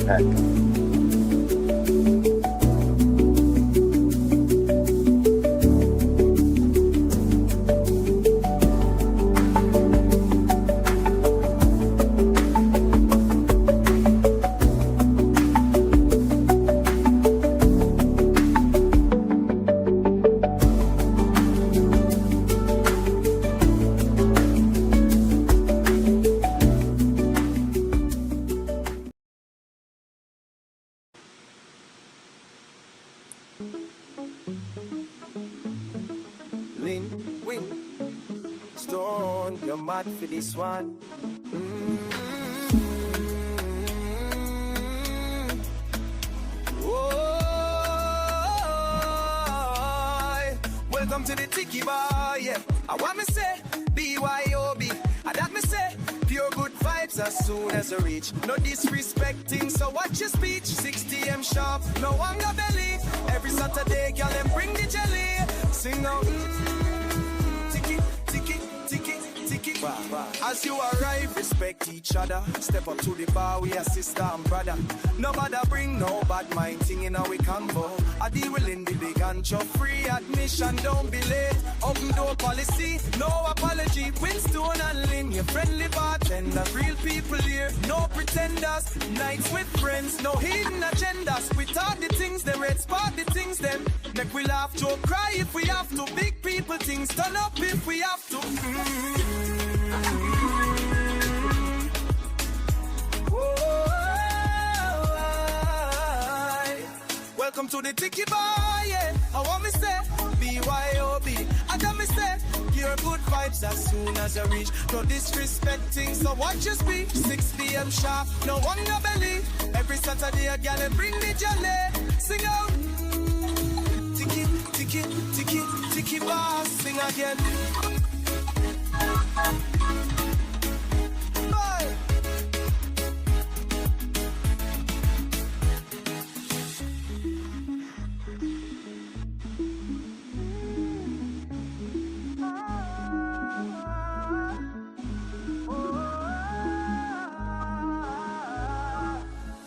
And Lin, Win, Stone, you're mad for this one. Welcome to the Tiki Bar, yeah. I want me say, BYOB. I that me say, pure good vibes as soon as I reach. No disrespecting, so watch your speech. 6 p.m. sharp, no hunger belly. Every Saturday, girl, them bring the jelly. Sing out, tiki, tiki, tiki, tiki. Bar, bar. As you arrive, respect each other. Step up to the bar, we are sister and brother. Nobody bring no bad mind thing in our combo. I deal with in the big and chop free admission, don't be late. Open door policy, no apology. Winstone and Lynn, your friendly bartender. Real people here, no pretenders. Nights with friends, no hidden agendas. We talk the things, the red spot the things, them. Make we laugh, joke, cry if we have to. Big people things, turn up if we have to. Welcome to the Tiki Bar, yeah. I want me say, BYOB. I got me say, pure good vibes as soon as you reach. No disrespecting, so watch your speech. 6 p.m. sharp, no hunger belly. Every Saturday, a gal bring the jelly. Sing out, Tiki, Tiki, Tiki, Tiki Bar. Sing again. Bye.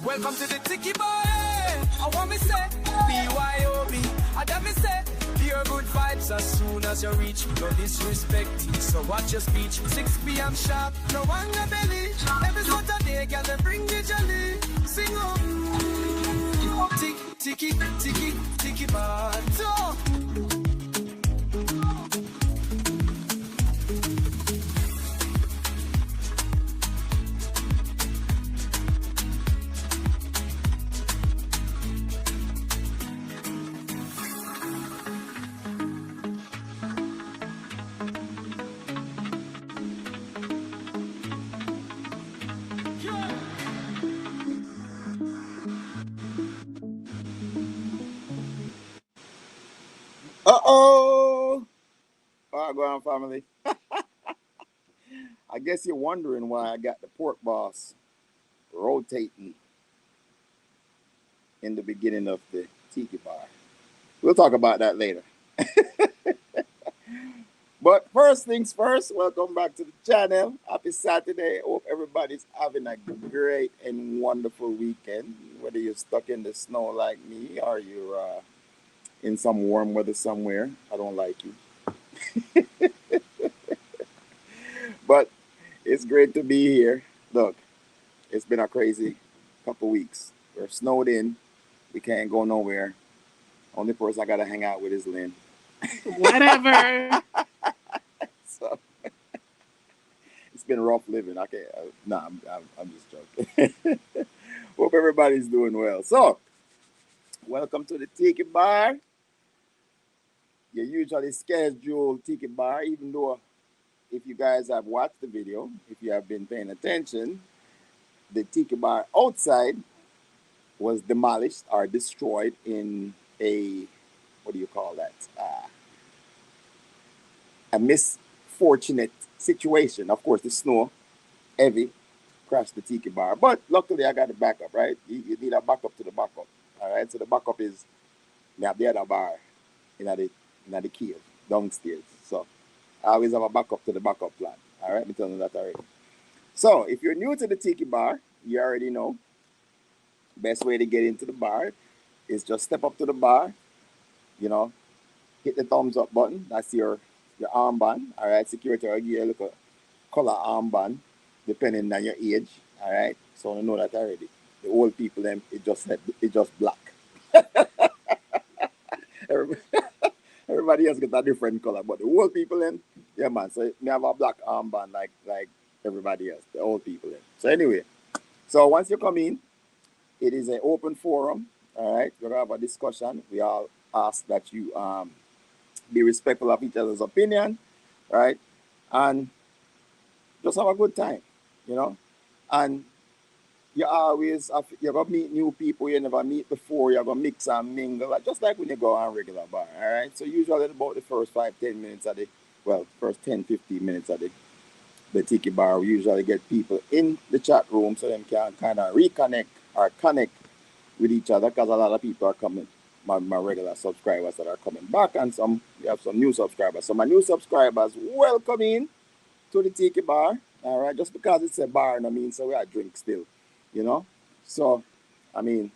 Welcome to the Tiki Bar. I want me say, BYOB. I got me say, pure good vibes as soon as you reach. No disrespect, so watch your speech. 6 p.m. sharp, no hunger belly. Every Saturday, girl, they bring the jelly. Sing on. Tiki, tiki, tiki, tiki bar. So. uh-oh. All right, go on, family. I guess you're wondering why I got the pork boss rotating in the beginning of the Tiki Bar. We'll talk about that later. But first things first, welcome back to the channel. Happy Saturday. Hope everybody's having a great and wonderful weekend. Whether you're stuck in the snow like me or you're in some warm weather somewhere, I don't like you. But it's great to be here. Look, it's been a crazy couple weeks. We're snowed in. We can't go nowhere. Only person I got to hang out with is Lynn. Whatever. So it's been rough living. I can't. I'm just joking. Hope everybody's doing well. So, welcome to the Tiki Bar. Your usually scheduled Tiki Bar, even though if you guys have watched the video, if you have been paying attention, the Tiki Bar outside was demolished or destroyed in a, what do you call that? A misfortunate situation. Of course, the snow, heavy, crashed the Tiki Bar. But luckily, I got the backup, right? You need a backup to the backup. All right, so the backup is we have the other bar in the cave downstairs. So I always have a backup to the backup plan. All right, I'm telling you that already. So if you're new to the Tiki Bar, you already know Best way to get into the bar is just step up to the bar, you know, hit the thumbs up button. That's your armband. All right, security will give you a little color armband depending on your age. All right, so I know that already. The old people them it just black. Everybody, everybody else get a different color, but the old people then, yeah man. So me have a black armband like everybody else, the old people then. So anyway, so once you come in, it is an open forum. All right, we're gonna have a discussion. We all ask that you be respectful of each other's opinion, right? And just have a good time, you know. And you're gonna meet new people you never meet before. You're gonna mix and mingle, like, just like when you go on regular bar. All right. So usually about the first 5-10 minutes of first 10-15 minutes of the Tiki Bar, we usually get people in the chat room so them can kind of reconnect or connect with each other, because a lot of people are coming. My regular subscribers that are coming back, and we have some new subscribers. So my new subscribers, welcome in to the Tiki Bar. All right, just because it's a bar, I mean, so we are drink still, you know. So, I mean,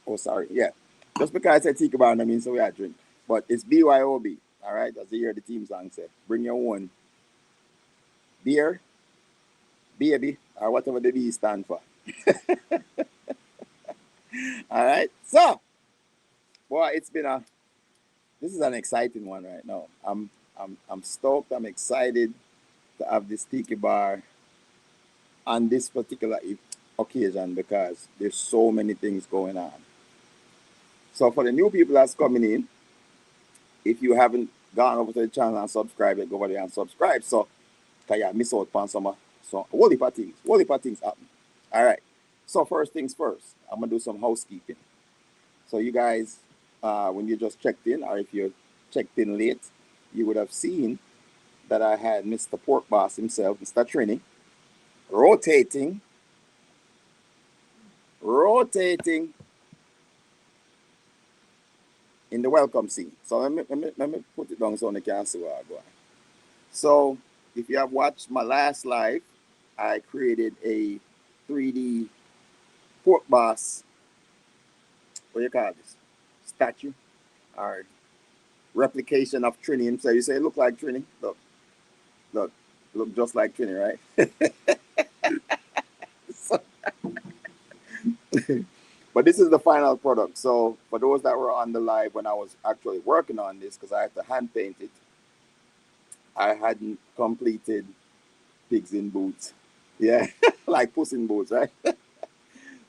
oh sorry, yeah, just because it's a Tiki Bar, I mean, so we are drink, but it's BYOB. All right, as you hear the team song say, bring your own beer, baby, or whatever the B stand for. All right, so boy, this is an exciting one right now. I'm stoked. I'm excited to have this Tiki Bar on this particular occasion, because there's so many things going on. So for the new people that's coming in, if you haven't gone over to the channel and subscribed yet, go over there and subscribe. So can you miss out on some whole heap of things. Whole heap of things happen. All right. So first things first, I'm gonna do some housekeeping. So you guys, when you just checked in, or if you checked in late, you would have seen that I had Mr. Pork Boss himself, Mr. Trini, rotating, rotating in the welcome scene. So let me put it down so you can see where I go. So if you have watched my last live, I created a 3D Pork Boss, what do you call this? Statue or replication of Trini himself. You say, look like Trini? Look, look just like Trini, right? So, but this is the final product. So for those that were on the live when I was actually working on this, because I had to hand paint it, I hadn't completed Pigs in Boots. Yeah, like Puss in Boots, right?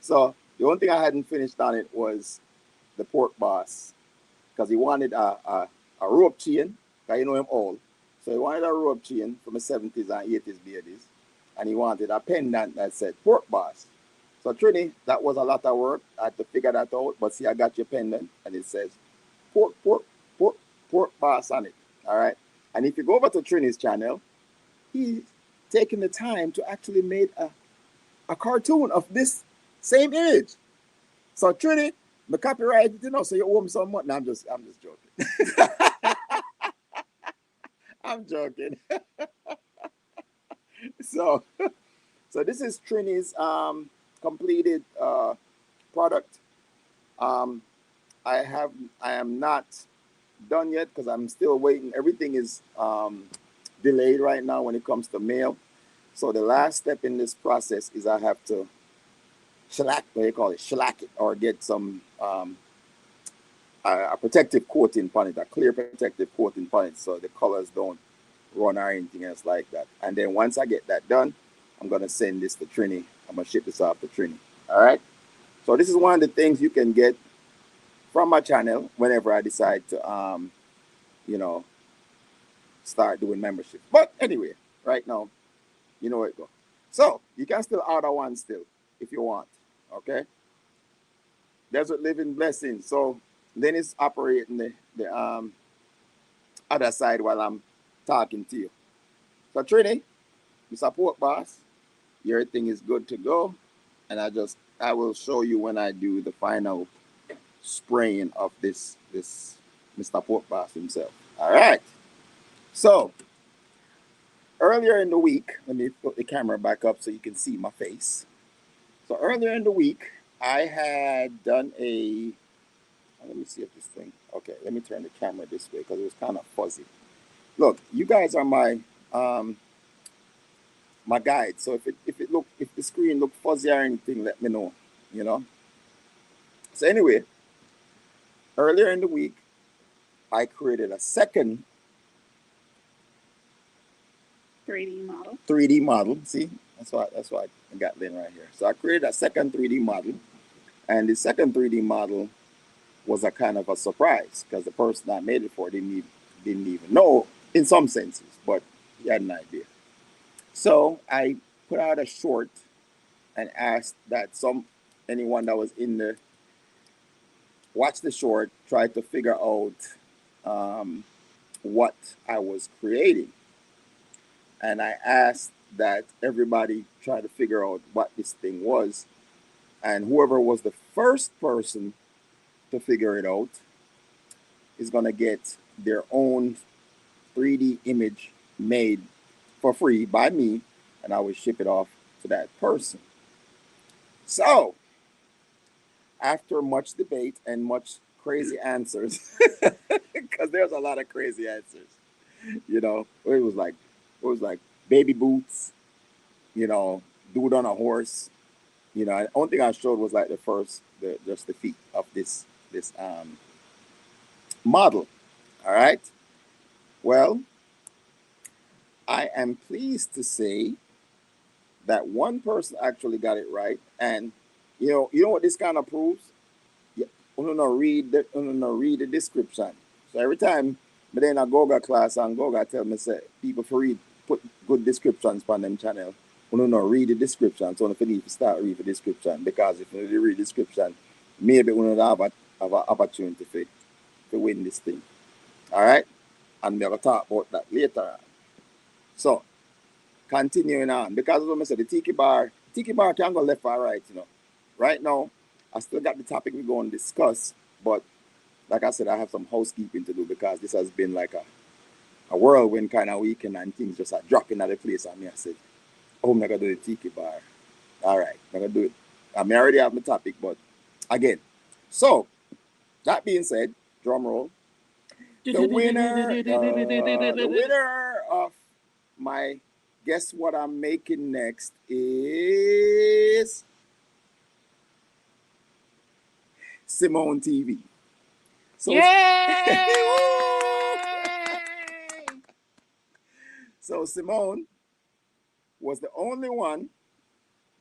So the only thing I hadn't finished on it was the Pork Boss, because he wanted a rope chain, because you know him all. So he wanted a rope chain from the 70s and 80s babies, and he wanted a pendant that said Pork Boss. So Trini, that was a lot of work. I had to figure that out. But see, I got your pendant, and it says pork, pork, pork, pork boss on it. All right. And if you go over to Trini's channel, he's taken the time to actually make a cartoon of this same image. So Trini, the copyright, so you owe him some money. No, I'm just joking. I'm joking. So so this is Trini's completed product. Um, I am not done yet, because I'm still waiting. Everything is delayed right now when it comes to mail. So the last step in this process is I have to shellac, what do you call it, shellac it, or get some a protective coating on it, a clear protective coating on it, so the colors don't run or anything else like that. And then once I get that done, I'm gonna send this to Trini. I'm gonna ship this off to Trini. All right. So this is one of the things you can get from my channel whenever I decide to you know, start doing membership. But anyway, right now, you know where it go. So you can still order one still if you want. Okay. Desert Living Blessings. So then it's operating the other side while I'm talking to you. So Trini, Mr. Pork Boss, your thing is good to go. And I will show you when I do the final spraying of this Mr. Pork Boss himself. All right. So earlier in the week, let me put the camera back up so you can see my face. So earlier in the week, I had done a. Let me see if this thing. Okay, let me turn the camera this way because it was kind of fuzzy. Look, you guys are um my guide. So if the screen look fuzzy or anything, let me know. You know. So anyway, earlier in the week, I created a second 3D model. 3D model. See, that's why I got Lynn right here. So I created a second 3D model, and the second 3D model was a kind of a surprise because the person that made it for didn't even know in some senses, but he had an idea. So I put out a short and asked that anyone that was in the watch the short try to figure out um, what I was creating, and I asked that everybody try to figure out what this thing was, and whoever was the first person to figure it out is gonna get their own 3D image made for free by me, and I will ship it off to that person. So, after much debate and much crazy answers, because there's a lot of crazy answers, it was like baby boots, dude on a horse. The only thing I showed was like just the feet of this model. All right. Well, I am pleased to say that one person actually got it right, and you know what this kind of proves. Yeah, read the description. So every time, but then I Goga class and Goga tell me say people for read put good descriptions on them channel. Read the description. So if you need to start read the description because if you read the description, maybe we don't have an opportunity to win this thing. All right, and we're gonna talk about that later on. So continuing on, because as I said, the Tiki Bar can go left or right, Right now, I still got the topic we're going to discuss, but like I said, I have some housekeeping to do because this has been like a whirlwind kind of weekend and things just are dropping at the place. And me, I said, oh, I'm going to do the Tiki Bar. All right, I'm going to do it. I may already have my topic, but again. So, that being said, drum roll. The winner of my guess what I'm making next is Simone TV. So, Yay! so Simone was the only one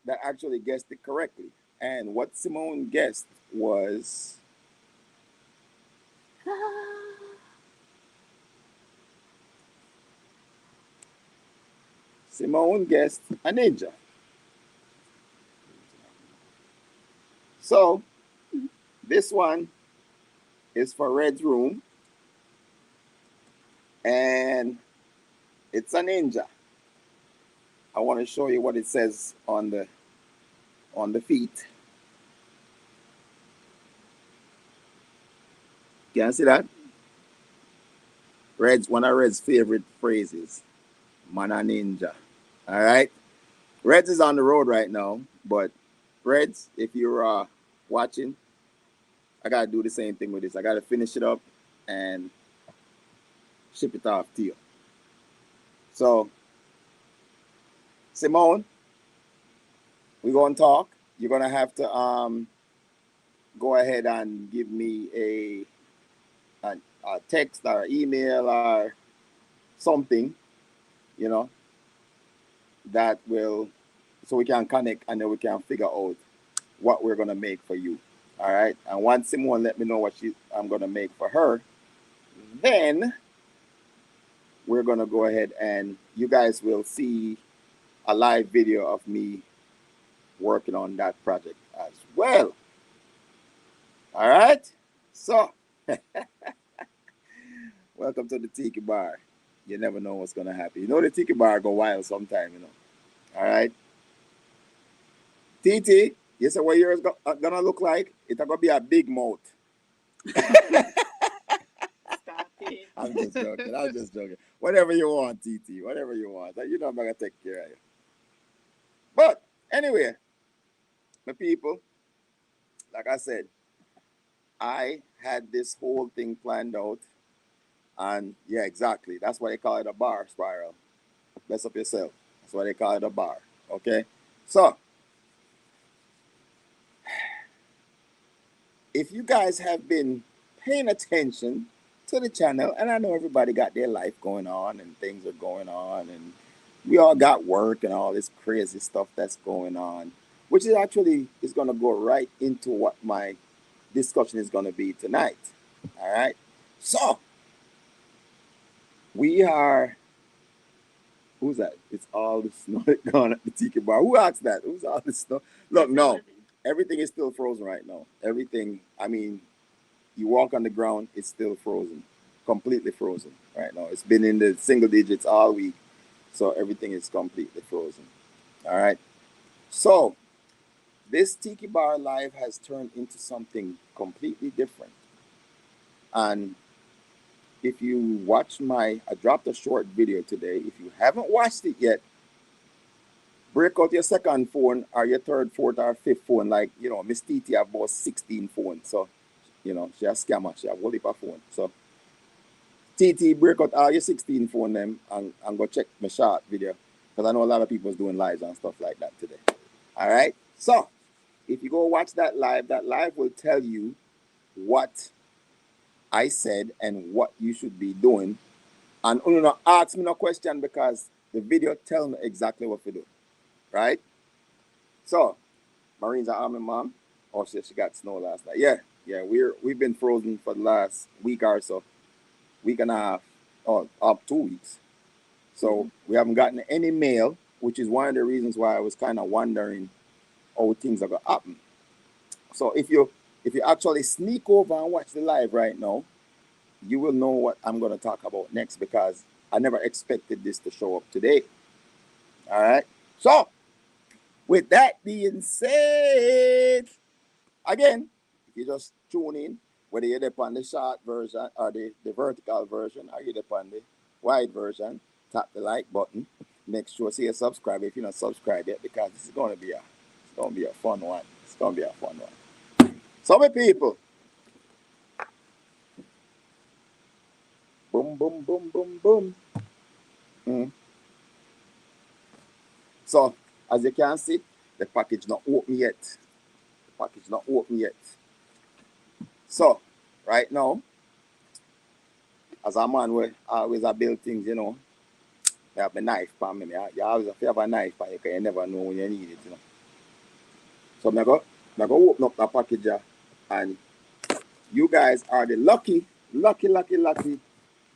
that actually guessed it correctly. And what Simone guessed was Simone guessed a ninja. So this one is for Red's room, and it's a ninja. I want to show you what it says on the feet. Can you see that? Red's one of Red's favorite phrases. Man a ninja. All right. Reds is on the road right now, but Reds, if you're watching, I gotta do the same thing with this. I gotta finish it up and ship it off to you. So, Simone, we're gonna talk. You're gonna have to go ahead and give me a text or email or something, you know, that will so we can connect and then we can figure out what we're gonna make for you. All right. And once Simone let me know what I'm gonna make for her, then we're gonna go ahead and you guys will see a live video of me working on that project as well. All right. So welcome to the Tiki Bar. You never know what's gonna happen. The Tiki Bar go wild sometime. All right. TT, you say what yours gonna look like? It's gonna be a big mouth. Stop it. I'm just joking. I'm just joking. Whatever you want, TT. Whatever you want. I'm gonna take care of you. But anyway, my people, like I said, I had this whole thing planned out. And yeah, exactly. That's why they call it a bar spiral. Mess up yourself. That's why they call it a bar. Okay? So, if you guys have been paying attention to the channel, and I know everybody got their life going on and things are going on, and we all got work and all this crazy stuff that's going on, which is actually is going to go right into what my discussion is going to be tonight. All right. So, we are. Who's that? It's all the snow gone at the Tiki Bar. Who asked that? Who's all the snow? Look, no, everything is still frozen right now. Everything. I mean, you walk on the ground, it's still frozen, completely frozen right now. It's been in the single digits all week, so everything is completely frozen. All right. So this Tiki Bar Live has turned into something completely different. And if you watch I dropped a short video today. If you haven't watched it yet, break out your second phone or your third, fourth, or fifth phone. Like, Miss Titi have about 16 phones. So, she a scammer. She have a whole heap of phone. So, TT, break out all your 16 phone them and go check my short video. Because I know a lot of people is doing lives and stuff like that today. All right? So, if you go watch that live will tell you what I said and what you should be doing. And not ask me no question because the video tell me exactly what to do. Right? So, Marine's army mom. Oh, she got snow last night. Yeah, we've been frozen for the last week or so, week and a half, or up 2 weeks. So we haven't gotten any mail, which is one of the reasons why I was kind of wondering how things are gonna happen. So if you actually sneak over and watch the live right now, you will know what I'm gonna talk about next because I never expected this to show up today. All right. So with that being said, again, if you just tune in, whether you're on the short version or the vertical version, or you're on the wide version, tap the like button. Make sure you subscribe if you're not subscribed yet, because this is gonna be a fun one. It's gonna be a fun one. So many people, boom, boom, boom, boom, boom. Mm. So as you can see, the package not open yet. The package not open yet. So right now, as a man, we always a build things, I have a knife for me. You always have to have a knife for you because you never know when you need it. So I'm go open up the package and you guys are the lucky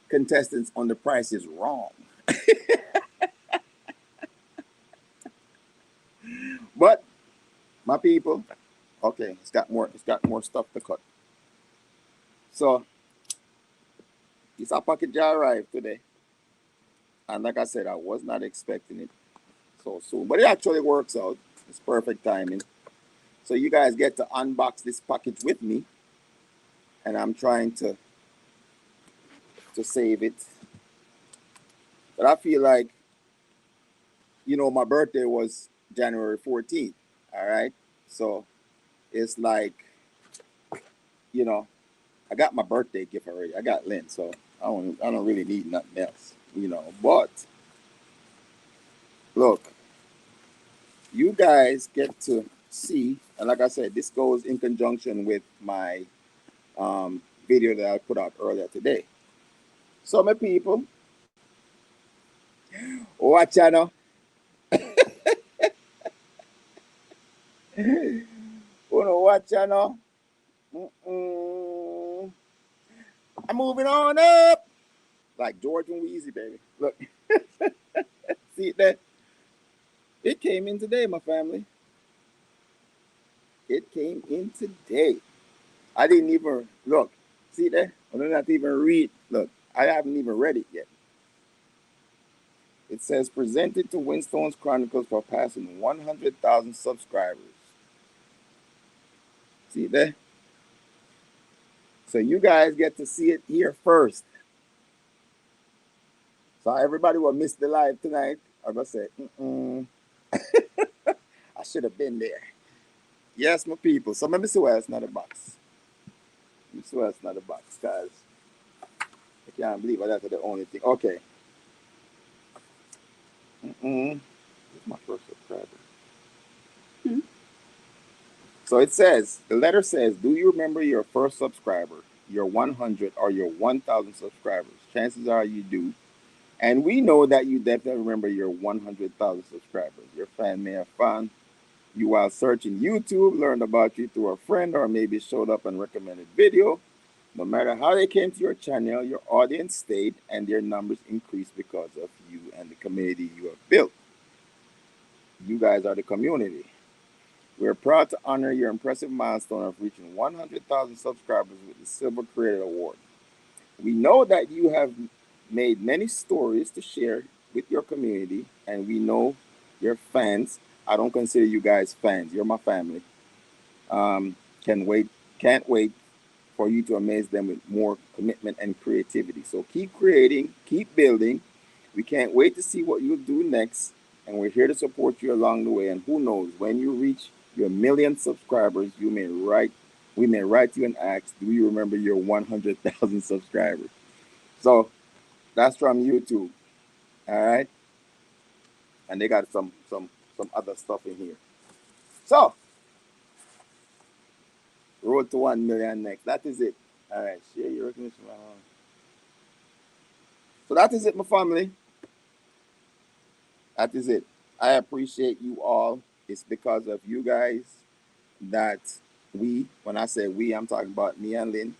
contestants on The Price is Wrong. But my people, okay, it's got more stuff to cut. So this package arrived today. And like I said, I was not expecting it so soon. But it actually works out. It's perfect timing. So you guys get to unbox this package with me. And I'm trying to save it. But I feel like, my birthday was January 14th. All right. So it's like, you know, I got my birthday gift already. I got Lent, so I don't really need nothing else. But look, you guys get to see, and like I said, this goes in conjunction with my video that I put out earlier today. So my people, watch channel. Watch channel. I'm moving on up. Like George and Weezy, baby. Look, see it there? It came in today, my family. It came in today. I didn't even look. See there? I don't have to even read. Look, I haven't even read it yet. It says presented to Winstone's Chronicles for passing 100,000 subscribers. See there? So you guys get to see it here first. So everybody will miss the live tonight. I'm gonna say, I should have been there. Yes, my people. So let me see why it's not a box. Let me see why it's not a box, guys. I can't believe that's the only thing. Okay. Mm-mm. This is my first subscriber. Hmm? So it says, the letter says, do you remember your first subscriber, your 100 or your 1,000 subscribers? Chances are you do. And we know that you definitely remember your 100,000 subscribers. Your fan may have found you while searching YouTube, learned about you through a friend, or maybe showed up and recommended video. No matter how they came to your channel, your audience stayed and their numbers increased because of you and the community you have built. You guys are the community. We're proud to honor your impressive milestone of reaching 100,000 subscribers with the Silver Creator Award. We know that you have made many stories to share with your community, and we know your fans. I don't consider you guys fans. You're my family. Um, can wait, can't wait for you to amaze them with more commitment and creativity. So keep creating, keep building. We can't wait to see what you'll do next, and we're here to support you along the way. And who knows, when you reach your million subscribers, we may write you and ask, do you remember your 100,000 subscribers? So that's from YouTube. All right, and they got some other stuff in here. So road to 1 million next. That is it. All right, share your recognition. So that is it, my family. That is it. I appreciate you all. It's because of you guys that when I say we, I'm talking about me and Lynn.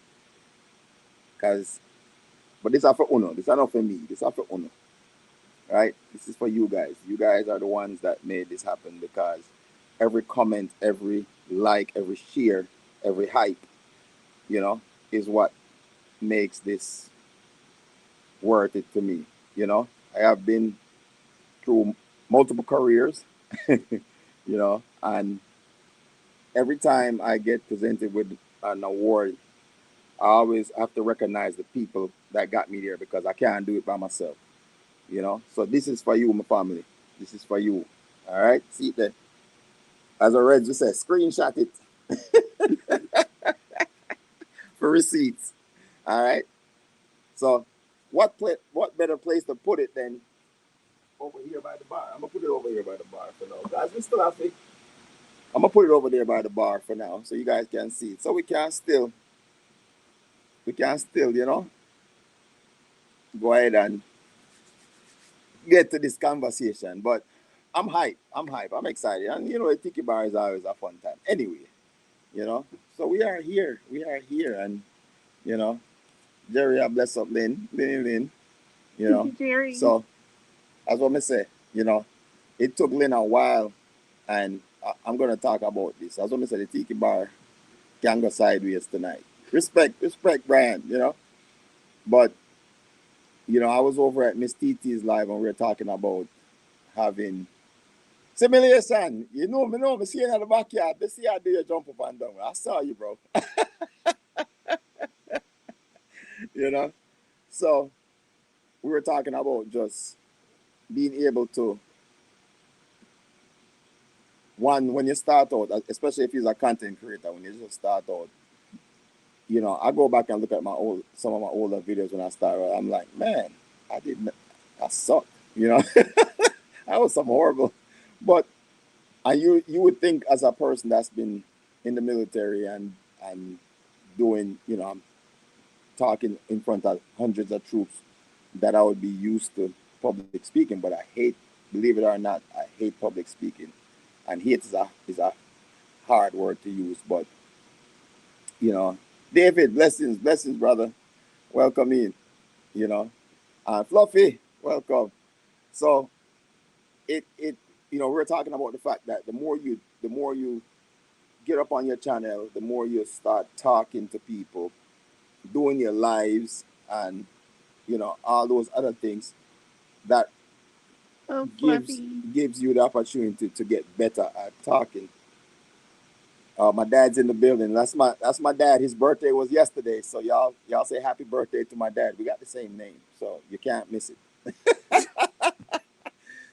Cause, but this are for Uno. This are not for me. This are for Uno. Right? This is for you guys. You guys are the ones that made this happen because every comment, every like, every share, every hype, you know, is what makes this worth it to me. You know, I have been through multiple careers, and every time I get presented with an award, I always have to recognize the people that got me there because I can't do it by myself. So this is for you, my family. This is for you. All right, see it there. As I read, just said, screenshot it for receipts. All right. So, what better place to put it than over here by the bar? I'm gonna put it over here by the bar for now, guys. We still have it. I'm gonna put it over there by the bar for now, so you guys can see it. So we can still, go ahead and get to this conversation. But I'm hyped. I'm hyped. I'm excited. And a Tiki Bar is always a fun time. Anyway, you know. So we are here. We are here, and you know, Jerry, I bless up Lynn. You know. Jerry. So that's what I say. You know, it took Lynn a while, and I'm gonna talk about this. As what I said, the Tiki Bar can go sideways tonight. Respect, Brian. But I was over at Miss TT's live, and we were talking about having simulation. Me see you in the backyard. Me see how do you jump up and down. I saw you, bro. you know. So we were talking about just being able to when you start out, especially if you're a content creator, when you just start out, I go back and look at some of my older videos when I started. I'm like, man, I didn't, I sucked. I was some horrible, but you would think as a person that's been in the military and doing talking in front of hundreds of troops that I would be used to public speaking, but I hate, believe it or not, I hate public speaking. And hate is a hard word to use, but you know, David, blessings, brother, welcome in, you know, and Fluffy, welcome. So it we're talking about the fact that the more you get up on your channel, the more you start talking to people, doing your lives, and all those other things that Oh, gives Fluffy. gives you the opportunity to get better at talking. My dad's in the building. That's my dad. His birthday was yesterday, so y'all say happy birthday to my dad. We got the same name, so you can't miss it.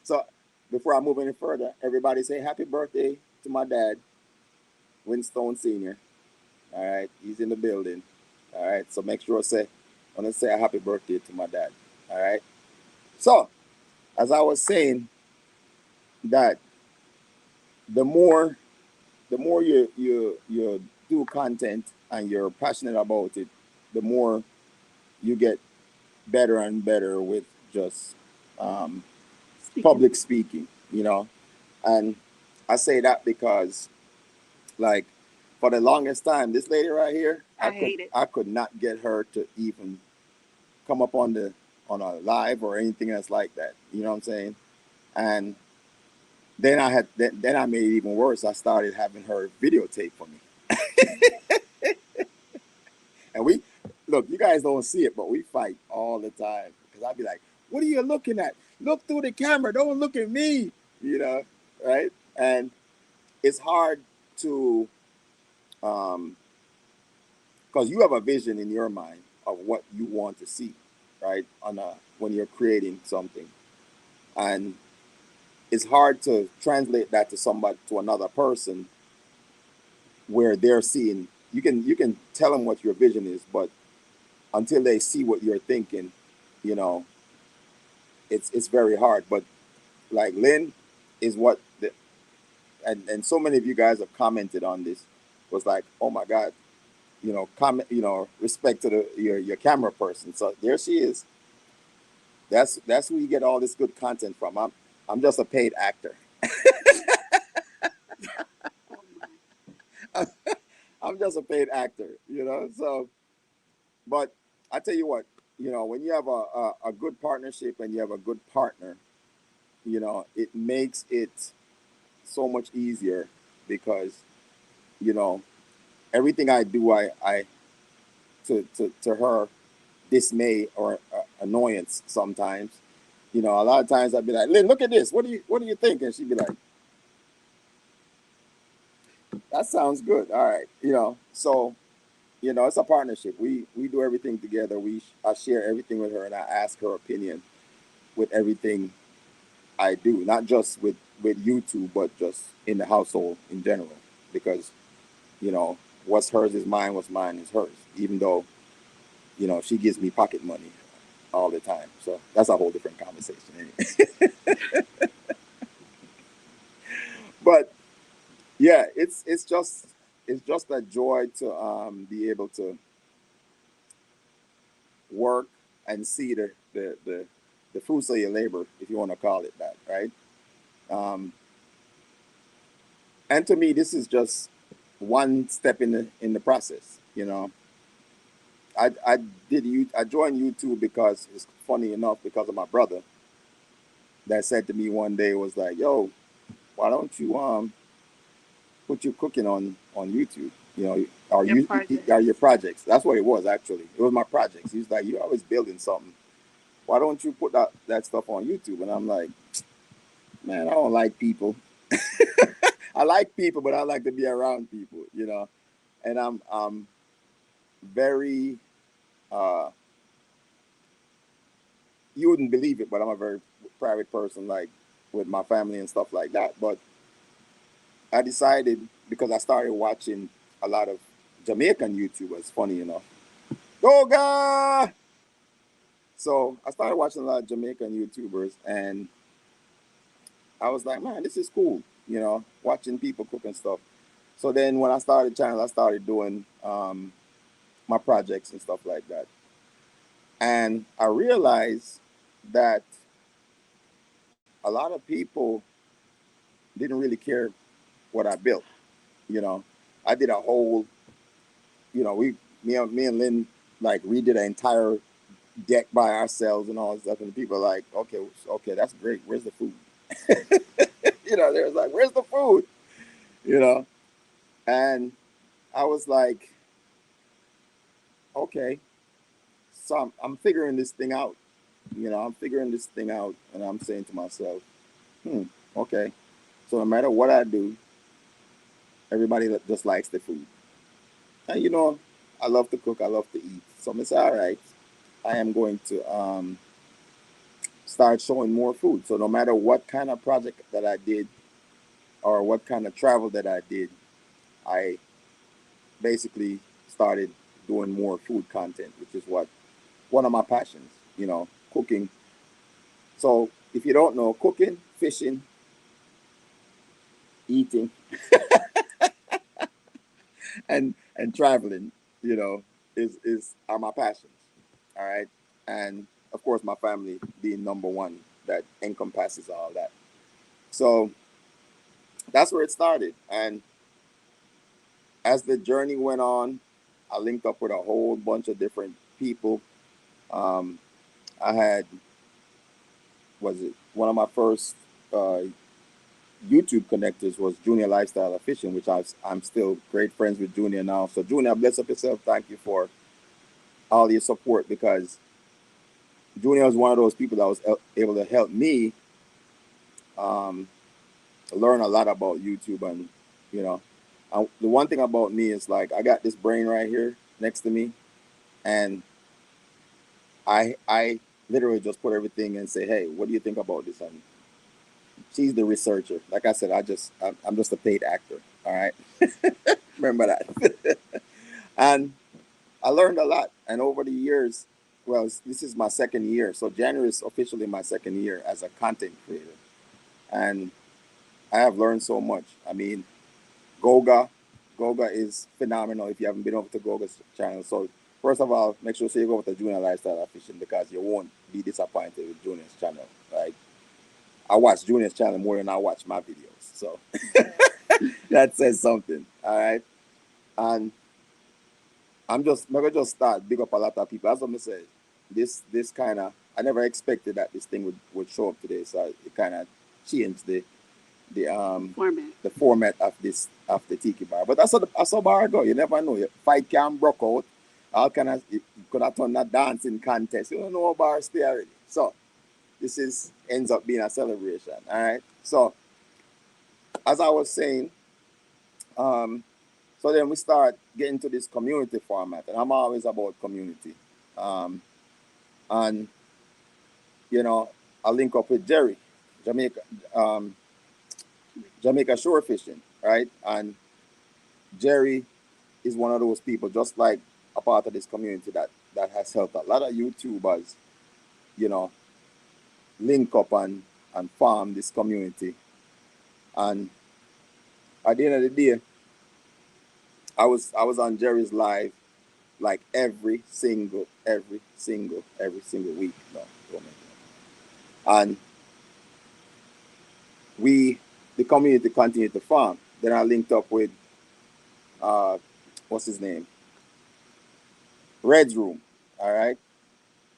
So before I move any further, everybody say happy birthday to my dad. Winstone Senior. All right, he's in the building. All right, so make sure I want to say a happy birthday to my dad. All right. So as I was saying, that the more you do content and you're passionate about it, the more you get better and better with just um, Speaking. public speaking. And I say that because, like, for the longest time, this lady right here, I hate it. I could not get her to even come up on a live or anything else like that. You know what I'm saying? And then I made it even worse. I started having her videotape for me, and we look. You guys don't see it, but we fight all the time because I'd be like, "What are you looking at? Look through the camera. Don't look at me." You know, right? And it's hard to um because you have a vision in your mind of what you want to see, right? When you're creating something, and it's hard to translate that to somebody, to another person, where they're seeing. You can tell them what your vision is, but until they see what you're thinking, you know, it's very hard. But like Lynn is what the, and so many of you guys have commented on this, was like, oh my God, comment, respect to your camera person. So there she is. That's who you get all this good content from. I'm just a paid actor. Oh my. I'm just a paid actor. So, but I tell you what, when you have a good partnership and you have a good partner, it makes it so much easier because, you know, everything I do, I to her dismay or annoyance sometimes. A lot of times I'd be like, Lynn, look at this. What do you think? And she'd be like, that sounds good. All right. So, it's a partnership. We do everything together. I share everything with her and I ask her opinion with everything I do, not just with YouTube, but just in the household in general. Because, what's hers is mine, what's mine is hers. Even though, she gives me pocket money all the time. So that's a whole different conversation anyway. But yeah, it's just a joy to be able to work and see the fruits of your labor, if you want to call it that, right? Um, and to me, this is just one step in the process. I joined YouTube because it's funny enough, because of my brother that said to me one day, was like, "Yo, why don't you put your cooking on YouTube? Or Your you are your projects. projects." That's what it was actually. It was my projects. He's like, "You're always building something. Why don't you put that stuff on YouTube?" And I'm like, "Man, I don't like people. I like people, but I like to be around people. And I'm very uh, you wouldn't believe it, but I'm a very private person, like with my family and stuff like that. But I decided, because I started watching a lot of Jamaican YouTubers, funny enough. Goga! So I started watching a lot of Jamaican YouTubers, and I was like, man, this is cool, watching people cook and stuff. So then when I started channel, I started doing my projects and stuff like that. And I realized that a lot of people didn't really care what I built. You know, I did a whole, me and Lynn, like, redid an entire deck by ourselves and all that stuff. And people are like, okay, okay, that's great. Where's the food? They was like, where's the food? You know, and I was like, okay, so I'm figuring this thing out. I'm figuring this thing out, and I'm saying to myself, okay. So no matter what I do, everybody just likes the food. And I love to cook, I love to eat. So I say, all right, I am going to start showing more food. So no matter what kind of project that I did or what kind of travel that I did, I basically started doing more food content, which is what one of my passions, cooking. So if you don't know, cooking, fishing, eating, and traveling, you know, is are my passions. All right, and of course, my family being number one, that encompasses all that. So that's where it started, and as the journey went on, I linked up with a whole bunch of different people. Um, I had was it one of my first uh, YouTube connectors was Junior Lifestyle of Fishing, which I'm still great friends with Junior now. So Junior, bless up yourself. Thank you for all your support because Junior was one of those people that was able to help me um, learn a lot about YouTube. And you know, the one thing about me is like I got this brain right here next to me, and I literally just put everything and say, hey, what do you think about this? And she's the researcher. Like I said, I'm just a paid actor. All right, remember that. And I learned a lot. And over the years, well, this is my second year. So January is officially my second year as a content creator. And I have learned so much. I mean, Goga, Goga is phenomenal if you haven't been over to Goga's channel. So first of all, make sure you go over to Junior Lifestyle of Fishing because you won't be disappointed with Junior's channel. Like I watch Junior's channel more than I watch my videos. So that says something. All right. And maybe just start big up a lot of people. As I said, this kind of I never expected that this thing would show up today. So it kind of changed the Format. the format of the Tiki Bar. But that's how bar go. You never know. Your fight can broke out. All kind of you could have turned a dancing contest. You don't know how bar stay already. So this is ends up being a celebration. All right. So as I was saying, um, so then we start getting to this community format, and I'm always about community. Um, and I link up with Jerry, Jamaica, um, Jamaica Shore Fishing, right? And Jerry is one of those people, just like a part of this community that has helped a lot of YouTubers, you know, link up and farm this community. And at the end of the day, I was on Jerry's live like every single week. No, don't make that. And the community continued to farm. Then I linked up with uh, what's his name, Red's Room. All right,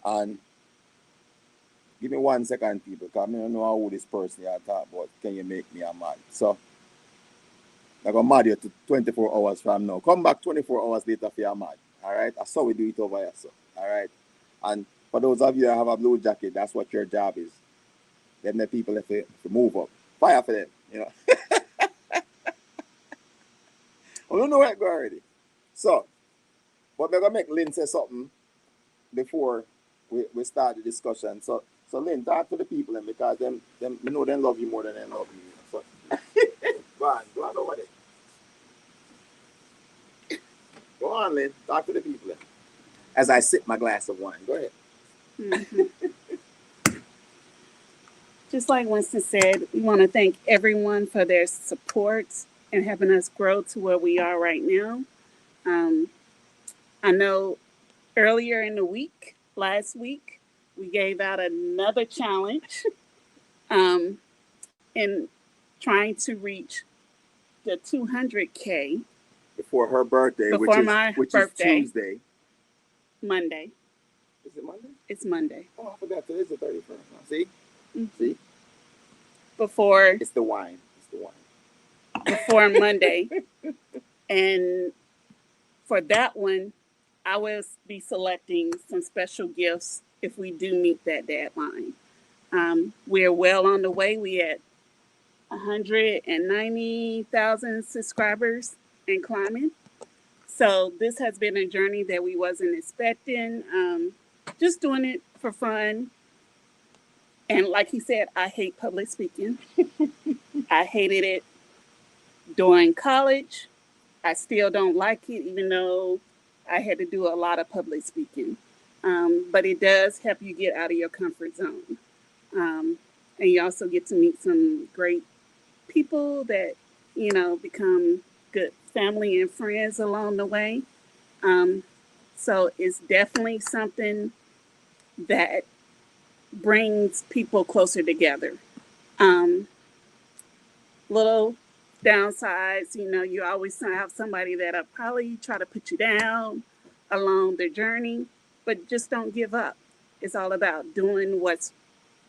and give me 1 second, people, because I don't know who this person I talk about. Can you make me a mad? So I'm gonna mad you to 24 hours from now. Come back 24 hours later for your mad. All right, that's how we do it over here. So all right, and for those of you that have a blue jacket, that's what your job is. Them the people if you move up, fire for them. I don't know where it go already. So, but we're gonna make Lynn say something before we start the discussion. So Lynn, talk to the people then because them you know they love you more than they love you. So go on over there. Go on, Lynn. Talk to the people then. As I sip my glass of wine. Go ahead. Hmm. Just like Winston said, we want to thank everyone for their support and helping us grow to where we are right now. Um, I know earlier in the week, last week, we gave out another challenge um, in trying to reach the 200K Before her birthday, before my which is birthday, Tuesday. Monday. Is it Monday? It's Monday. Oh, I forgot today's the 31st. See? Mhm. See? Before It's the wine. It's the wine. before Monday, and for that one, I will be selecting some special gifts if we do meet that deadline. We're well on the way. We at 190,000 subscribers and climbing. So this has been a journey that we wasn't expecting. Just doing it for fun. And like he said, I hate public speaking. I hated it during college. I still don't like it, even though I had to do a lot of public speaking. But it does help you get out of your comfort zone. Um, and you also get to meet some great people that, become good family and friends along the way. Um, so it's definitely something that brings people closer together. Um, Little downsides, you always have somebody that'll probably try to put you down along the journey, but just don't give up. It's all about doing what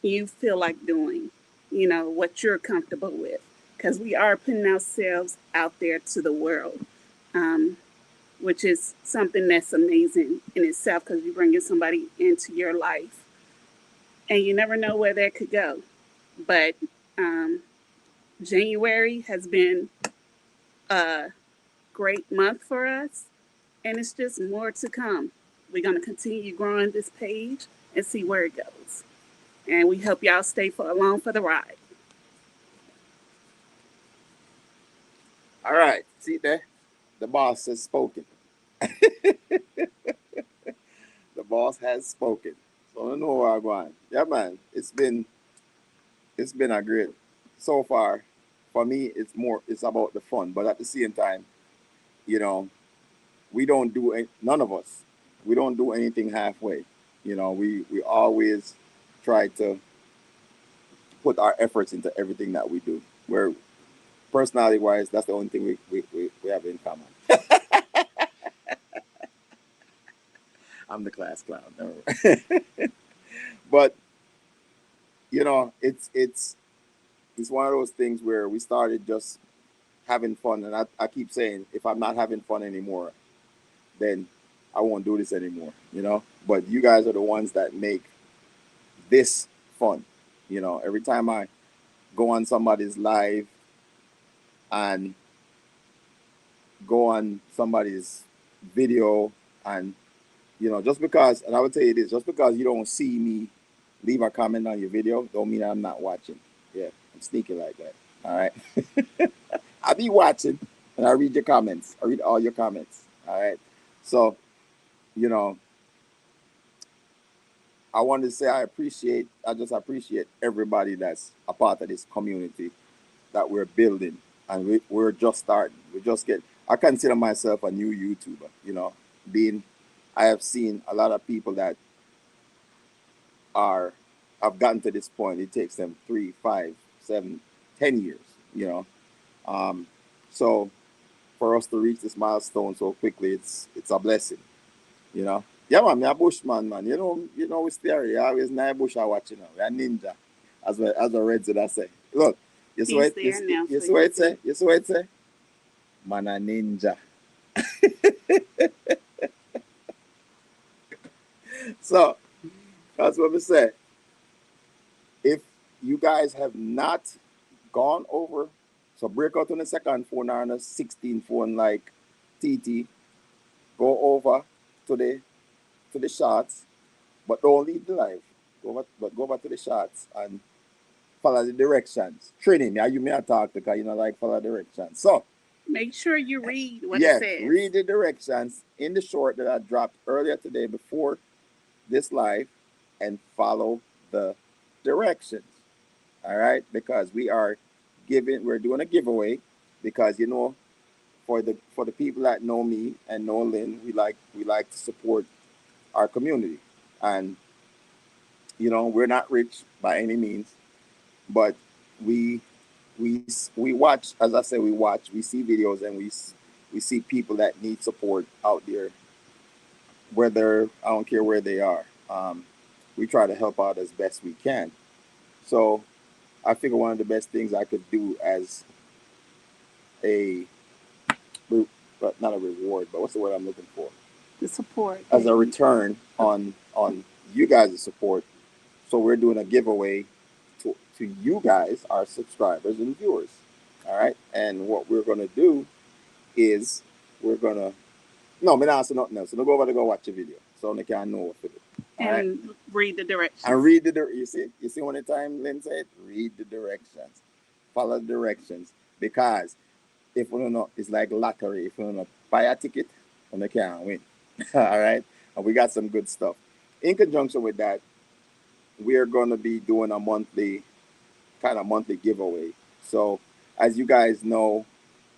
you feel like doing, what you're comfortable with, because we are putting ourselves out there to the world, um, which is something that's amazing in itself because you're bringing somebody into your life and you never know where that could go. But um, January has been a great month for us, and it's just more to come. We're going to continue growing this page and see where it goes. And we hope y'all stay along for the ride. All right. See there? The boss has spoken. The boss has spoken. So I don't know where I'm going. Yeah, man. It's been a great so far. For me, it's about the fun, but at the same time, you know, we don't do none of us. We don't do anything halfway. We always try to put our efforts into everything that we do. Where personality wise, that's the only thing we have in common. I'm the class clown. No. But it's one of those things where we started just having fun, and I keep saying if I'm not having fun anymore, then I won't do this anymore. But you guys are the ones that make this fun. Every time I go on somebody's live and go on somebody's video, and just because, and I would tell you this, just because you don't see me leave a comment on your video don't mean I'm not watching. Yeah, I'm sneaky like that. All right. I be watching, and I read your comments. I read all your comments. All right. So, you know, I wanted to say I just appreciate everybody that's a part of this community that we're building, and we're just starting. I consider myself a new YouTuber. Being, I have seen a lot of people that are have gotten to this point. It takes them 3, 5, 7, 10 years. You know, um, so for us to reach this milestone so quickly, it's a blessing. Yeah, man, me a bushman, man. We stay here. Always night bush I watch, we a ninja, as a red I say. Look, you see He's what there now, you so see what you it say? You see what it say? Man a ninja. So that's what we say. If you guys have not gone over, so break out on the second phone or on a 16 phone like TT, go over to the shots, but don't leave the live. Go over to the shots and follow the directions. Training, yeah, you may have talked because you know like follow directions. So make sure you read what it yeah, says. read the directions in the short that I dropped earlier today before this live and follow the directions. All right, because we're doing a giveaway because for the people that know me and know Lynn, we like to support our community, and we're not rich by any means, but we we watch, as I say, we see videos, and we see people that need support out there, whether I don't care where they are. We try to help out as best we can. So I figure one of the best things I could do as a but not a reward, but what's the word I'm looking for? The support. As a return on you guys' support. So we're doing a giveaway to you guys, our subscribers and viewers. All right. And what we're gonna do is we're gonna no, me not say nothing else. So don't go over to go watch the video. So they can know what to do. All right. And read the directions. And read you see one time Lynn said, read the directions. Follow the directions. Because if we don't know, it's like lottery. If we don't know, buy a ticket, and they can't win. All right, and we got some good stuff. In conjunction with that, we are going to be doing a monthly kind of monthly giveaway. So, as you guys know,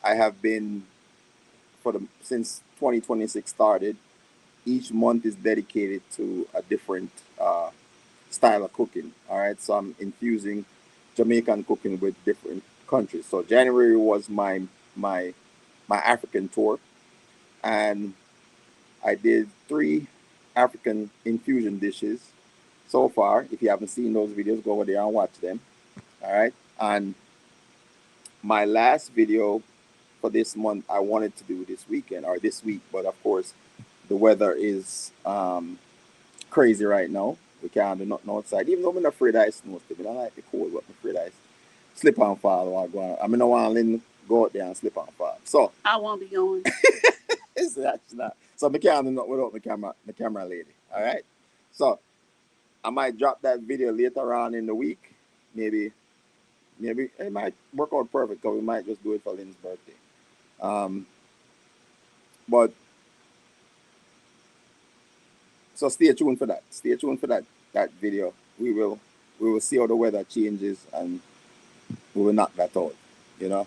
I have been for the since 2026 started. Each month is dedicated to a different style of cooking. All right, so I'm infusing Jamaican cooking with different countries. So January was my my African tour, and I did three African infusion dishes so far. If you haven't seen those videos, go over there and watch them. All right, and my last video for this month I wanted to do this weekend or this week, but of course the weather is crazy right now. We can't do nothing outside. Even though I'm not afraid I snow still. I don't like the cold, but I'm afraid I slip and fall while going. I mean, I want to go out there and slip and fall. So I won't be going. it's actually not. So I can't do nothing without the camera lady. All right. So I might drop that video later on in the week. Maybe maybe it might work out perfect because we might just do it for Lynn's birthday. Um, but so stay tuned for that. Stay tuned for that video. We will see how the weather changes and we will knock that out. You know.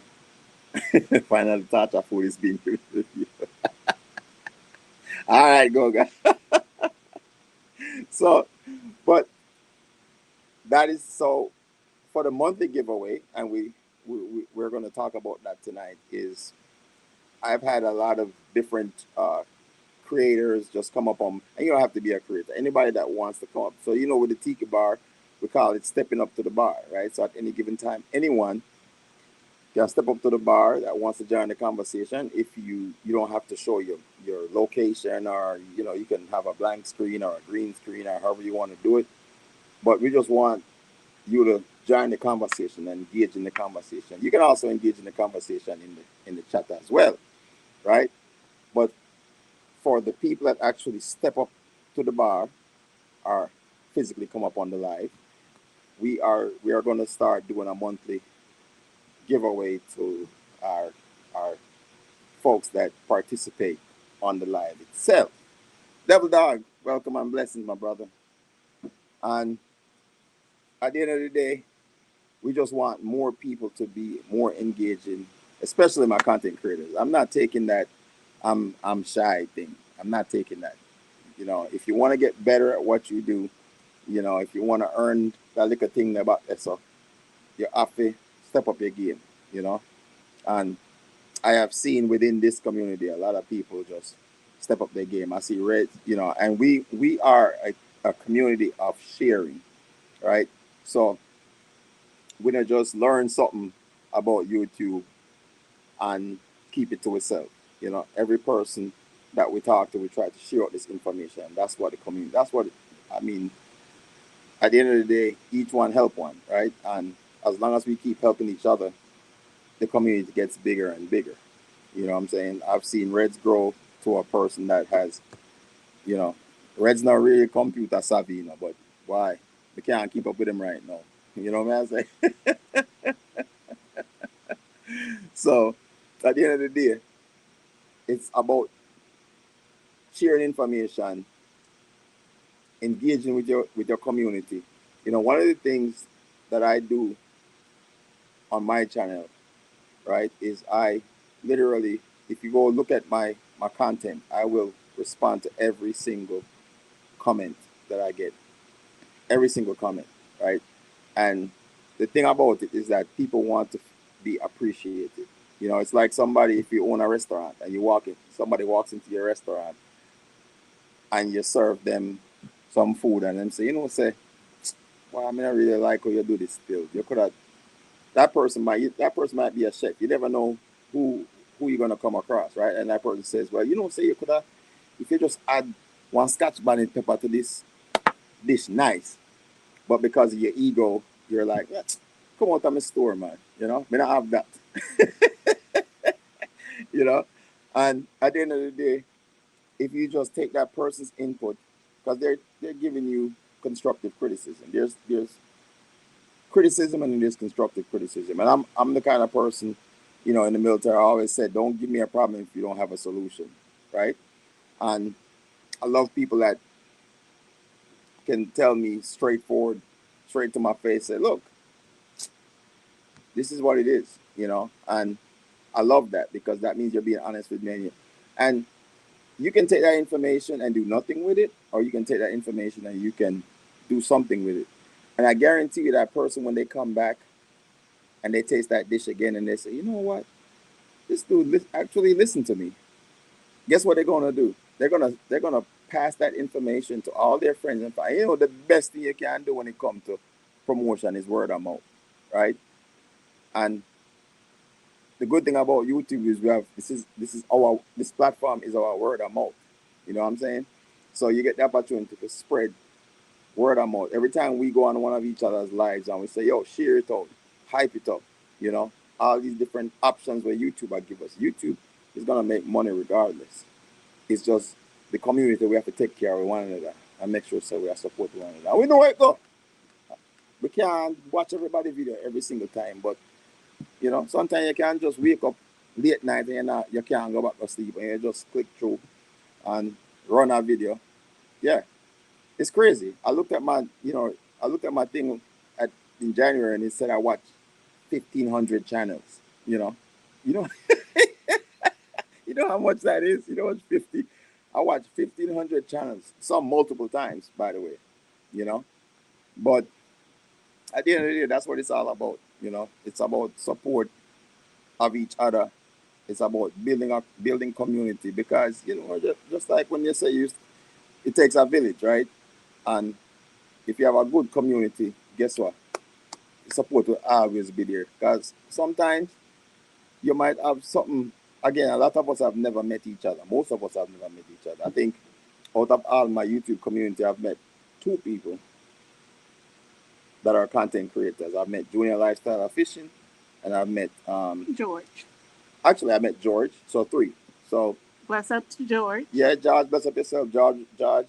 Finally, touch of food is being given to you. All right, go guys. So, but that is so for the monthly giveaway, and we're going to talk about that tonight. Is I've had a lot of different creators just come up on, and you don't have to be a creator. Anybody that wants to come up. So with the Tiki Bar, we call it stepping up to the bar, right? So at any given time, anyone can step up to the bar that wants to join the conversation. If you don't have to show your location, or you can have a blank screen or a green screen or however you want to do it. But we just want you to join the conversation and engage in the conversation. You can also engage in the conversation in the chat as well, right? But for the people that actually step up to the bar or physically come up on the live, we are going to start doing a monthly giveaway to our folks that participate on the live itself. Devil Dog, welcome and blessings, my brother. And at the end of the day, we just want more people to be more engaging, especially my content creators. I'm not taking that I'm shy thing. I'm not taking that. If you want to get better at what you do, if you want to earn that little thing about that, so you have to step up your game, you know. And I have seen within this community a lot of people just step up their game. I see red, and we are a community of sharing, right? So we don't just learn something about YouTube and keep it to itself. Every person that we talk to, we try to share out this information. That's what the community. That's what I mean. At the end of the day, each one help one, right? And as long as we keep helping each other, the community gets bigger and bigger. You know what I'm saying? I've seen Reds grow to a person that has, you know, Red's not really computer savvy, but why? We can't keep up with him right now. You know what I'm saying? So at the end of the day, it's about sharing information, engaging with your community. One of the things that I do on my channel, right, is I literally, if you go look at my content, I will respond to every single comment that I get, every single comment, right? And the thing about it is that people want to be appreciated. It's like somebody, if you own a restaurant and somebody walks into your restaurant and you serve them some food and then say, well, I mean, I really like how you do this still. You could have that person might be a chef. You never know who you're gonna come across, right? And that person says, well, say you could have, if you just add one scotch bonnet pepper to this dish, nice. But because of your ego, you're like, come out of my store, man. Me not have that. you know. And at the end of the day, if you just take that person's input, because they're giving you constructive criticism. There's criticism and there's constructive criticism. And I'm the kind of person, in the military, I always said, don't give me a problem if you don't have a solution, right? And I love people that can tell me straightforward, straight to my face, say, look, this is what it is, and I love that because that means you're being honest with me. And you can take that information and do nothing with it, or you can take that information and you can do something with it. And I guarantee you that person, when they come back and they taste that dish again and they say, you know what, this dude actually listened to me. Guess what they're gonna do? They're gonna pass that information to all their friends and find. The best thing you can do when it comes to promotion is word of mouth, right? And the good thing about YouTube is we have this platform is our word of mouth. You know what I'm saying? So you get the opportunity to spread word of mouth. Every time we go on one of each other's lives and we say, yo, share it out, hype it up, you know, all these different options where YouTube will give us. YouTube is gonna make money regardless. It's just the community we have to take care of one another and make sure so we are supporting one another. And we know where it go. We can't watch everybody video every single time, but sometimes you can just wake up late night and you can't go back to sleep and you just click through and run a video. Yeah, it's crazy. I looked at my thing in January and it said I watched 1,500 channels. You know, you know, you know how much that is. You know what's 50? I watched 1,500 channels, some multiple times, by the way. You know, but at the end of the day, that's what it's all about. It's about support of each other. It's about building community because just like when you say it takes a village, right? And if you have a good community, guess what? Support will always be there. Because sometimes you might have something. Again, a lot of us have never met each other. Most of us have never met each other. I think out of all my YouTube community, I've met two people that are content creators. I've met Junior Lifestyle of Fishing, and I've met George. actually I met George. So three. So Bless up to George. yeah, George, bless up yourself, George,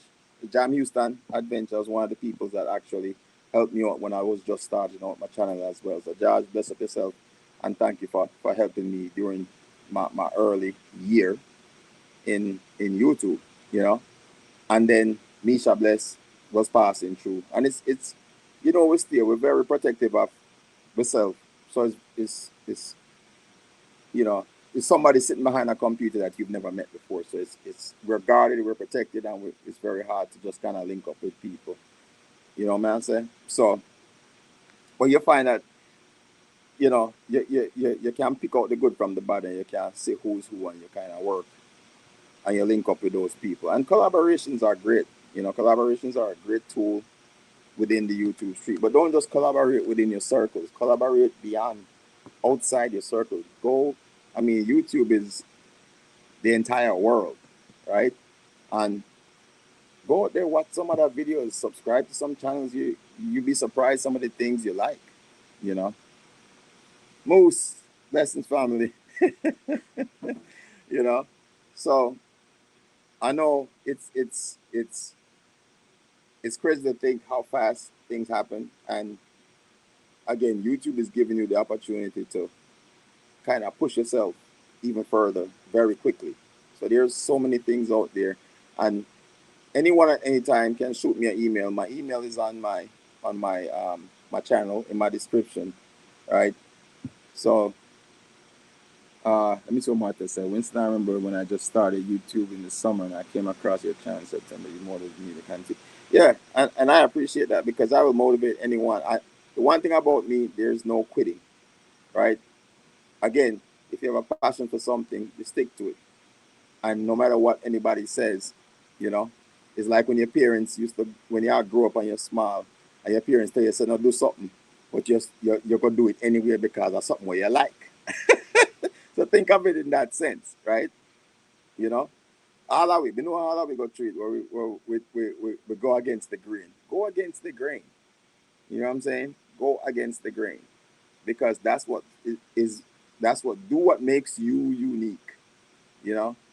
Jam Houston Adventure was one of the people that actually helped me out when I was just starting out my channel as well. So George, bless up yourself, and thank you for helping me during my early year in YouTube. And then Misha Bless was passing through, and it's we're very protective of ourselves. So it's you know, it's somebody sitting behind a computer that you've never met before. So it's we're guarded, we're protected, and it's very hard to just kind of link up with people. You know what I'm saying? So, but you find that you can pick out the good from the bad, and you can see who's who, and you kind of work and you link up with those people. And collaborations are great. Collaborations are a great tool within the YouTube street. But don't just collaborate within your circles. Collaborate beyond, outside your circles. Go. I mean, YouTube is the entire world, right? And go out there, watch some other videos, subscribe to some channels. You'd be surprised some of the things you like, you know. Moose, Blessings family, you know. So I know it's crazy to think how fast things happen. And again, YouTube is giving you the opportunity to kind of push yourself even further very quickly. So there's so many things out there, and anyone at any time can shoot me an email. My email is on my channel in my description, right? So let me see what Martha said. Winston, I remember when I just started YouTube in the summer and I came across your channel in September. You motivated me to continue. Yeah, and I appreciate that because I will motivate anyone. The one thing about me, there's no quitting, right? Again, if you have a passion for something, you stick to it. And no matter what anybody says, you know, it's like when your parents when you grow up and you're small, and your parents tell you, say, no, do something, but you're going to do it anyway because of something where you like. So think of it in that sense, right? You know, all of we go through it where we go against the grain. Go against the grain. You know what I'm saying? Go against the grain because that's what do what makes you unique.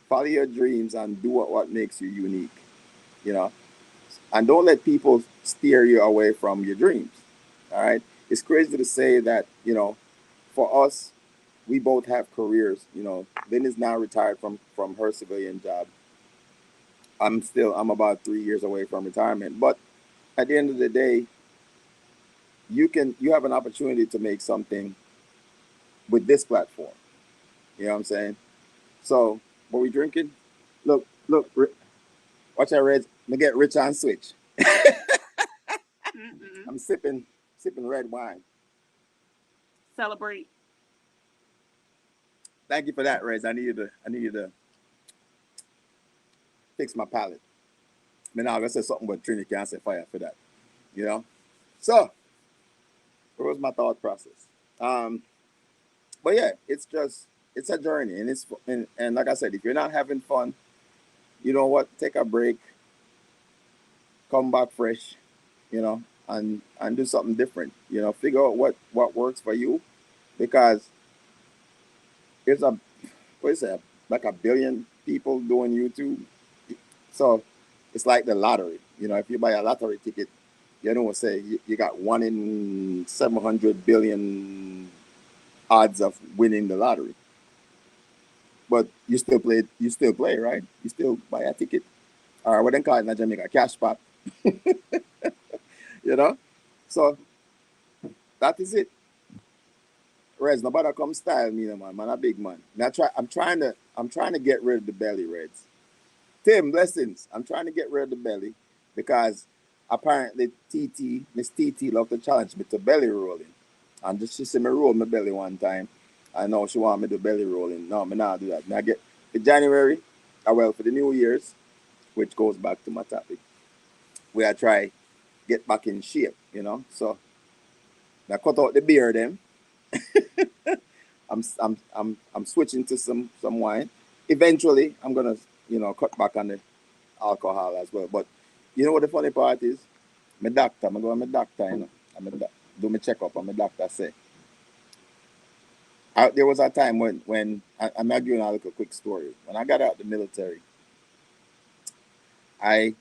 Follow your dreams and do what makes you unique. You know, and don't let people steer you away from your dreams. All right. It's crazy to say that for us we both have careers. You know, Lynn is now retired from her civilian job. I'm about 3 years away from retirement. But at the end of the day, you have an opportunity to make something with this platform. You know what I'm saying? So, what we drinking? Look, watch that red. Me get rich and switch. Mm-mm. I'm sipping red wine. Celebrate. Thank you for that, Rez. I needed to fix my palate. I mean, now I'm gonna say something, but Trinity can't say fire for that. You know. So, what was my thought process? Um, but yeah, it's a journey, and and like I said, if you're not having fun, you know what? Take a break, come back fresh, you know, and do something different. You know, figure out what works for you, because there's a what is that, like a billion people doing YouTube. So it's like the lottery. You know, if you buy a lottery ticket, you know what say you got 1 in 700 billion odds of winning the lottery. But you still play, right? You still buy a ticket. Or what they call it in Jamaica, cash pop, you know? So that is it. Reds, nobody come style me, no, man. Man, a big man. I'm trying to get rid of the belly, Reds. Tim, blessings. I'm trying to get rid of the belly because apparently Miss TT love to challenge me to belly rolling. And just she see me roll my belly one time. I know she want me to belly rolling. No, me not do that. Now get for January, well for the New Year's, which goes back to my topic. Where I try get back in shape, you know. So I cut out the beer then. I'm switching to some wine. Eventually I'm gonna, cut back on the alcohol as well. But you know what the funny part is? My doctor, I'm going to my doctor, do my checkup, and my doctor say, there was a time when I'm not giving a little quick story. When I got out of the military, I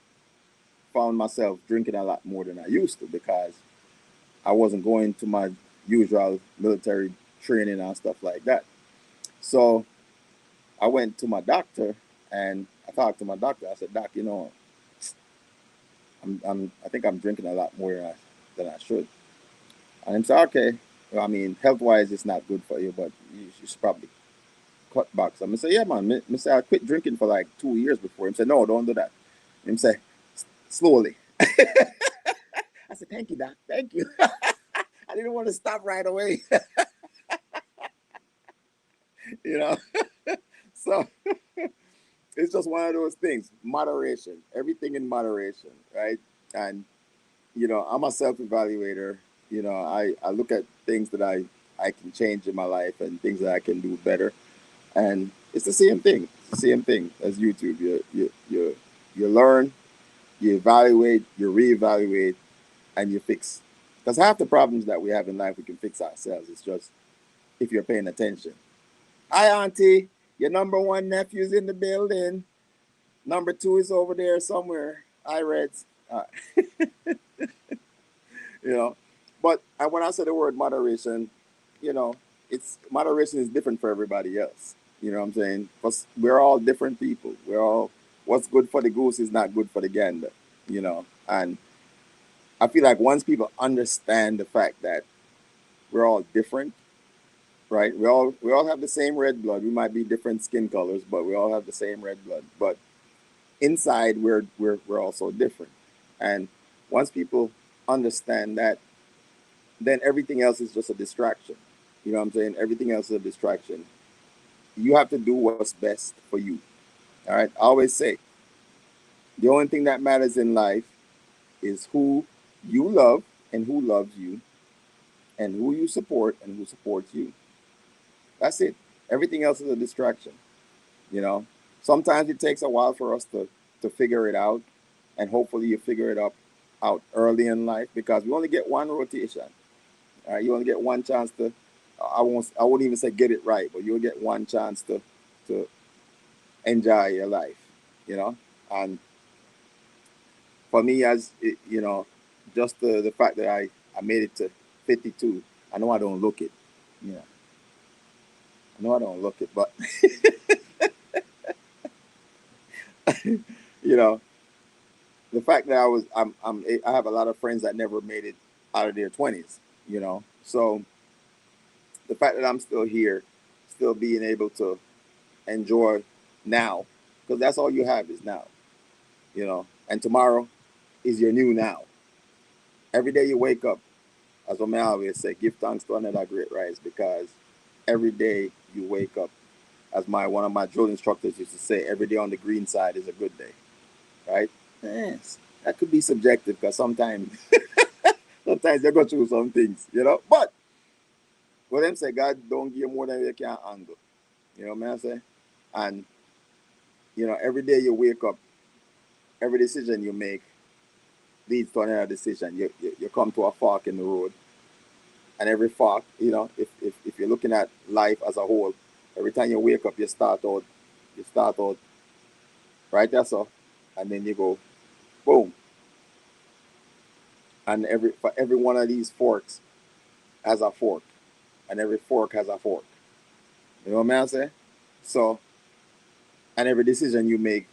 found myself drinking a lot more than I used to because I wasn't going to my usual military training and stuff like that. So I went to my doctor and I talked to my doctor. I said, Doc, I think I'm drinking a lot more than I should. And he said, okay, well, I mean, health wise, it's not good for you, but you should probably cut back. So I said, yeah, man. I say, I quit drinking for like 2 years before. He said, no, don't do that. He said, slowly. I said, thank you, Doc. Thank you. I didn't want to stop right away, you know. So it's just one of those things. Moderation, everything in moderation, right? And I'm a self evaluator. I look at things that I can change in my life and things that I can do better. And it's the same thing. It's the same thing as YouTube. You learn, you evaluate, you reevaluate, and you fix. Because half the problems that we have in life we can fix ourselves. It's just if you're paying attention. Hi, Auntie. Your number one nephew's in the building. Number two is over there somewhere. Hi, Reds. You know, but when I say the word moderation, it's moderation is different for everybody else. You know what I'm saying? Because we're all different people. We're all what's good for the goose is not good for the gander. And I feel like once people understand the fact that we're all different, right? We all have the same red blood. We might be different skin colors, but we all have the same red blood. But inside, we're also different. And once people understand that, then everything else is just a distraction. You know what I'm saying? Everything else is a distraction. You have to do what's best for you. All right. I always say the only thing that matters in life is who you love and who loves you, and who you support and who supports you. That's it. Everything else is a distraction. You know, sometimes it takes a while for us to figure it out, and hopefully you figure it out early in life because we only get one rotation. All right, you only get one chance to. I won't even say get it right, but you'll get one chance to enjoy your life. You know, and for me, just the fact that I made it to 52, I know I don't look it. Yeah, No, I don't look it, but you know, the fact that I have a lot of friends that never made it out of their 20s, you know. So the fact that I'm still here, still being able to enjoy now, because that's all you have is now, you know. And tomorrow is your new now. Every day you wake up, as what I always say, give thanks to another great rise, because every day you wake up, as my one of my drill instructors used to say, every day on the green side is a good day, right? Yes, that could be subjective because sometimes you go through some things, you know. But what them say, God don't give you more than you can handle. You know what I say? And you know, every day you wake up, every decision you make leads to another decision. You come to a fork in the road, and every fork, you know, if you're looking at life as a whole, every time you wake up, you start out right there, so, and then you go boom, and every one of these forks has a fork, and every fork has a fork. You know what I'm saying? So, and every decision you make,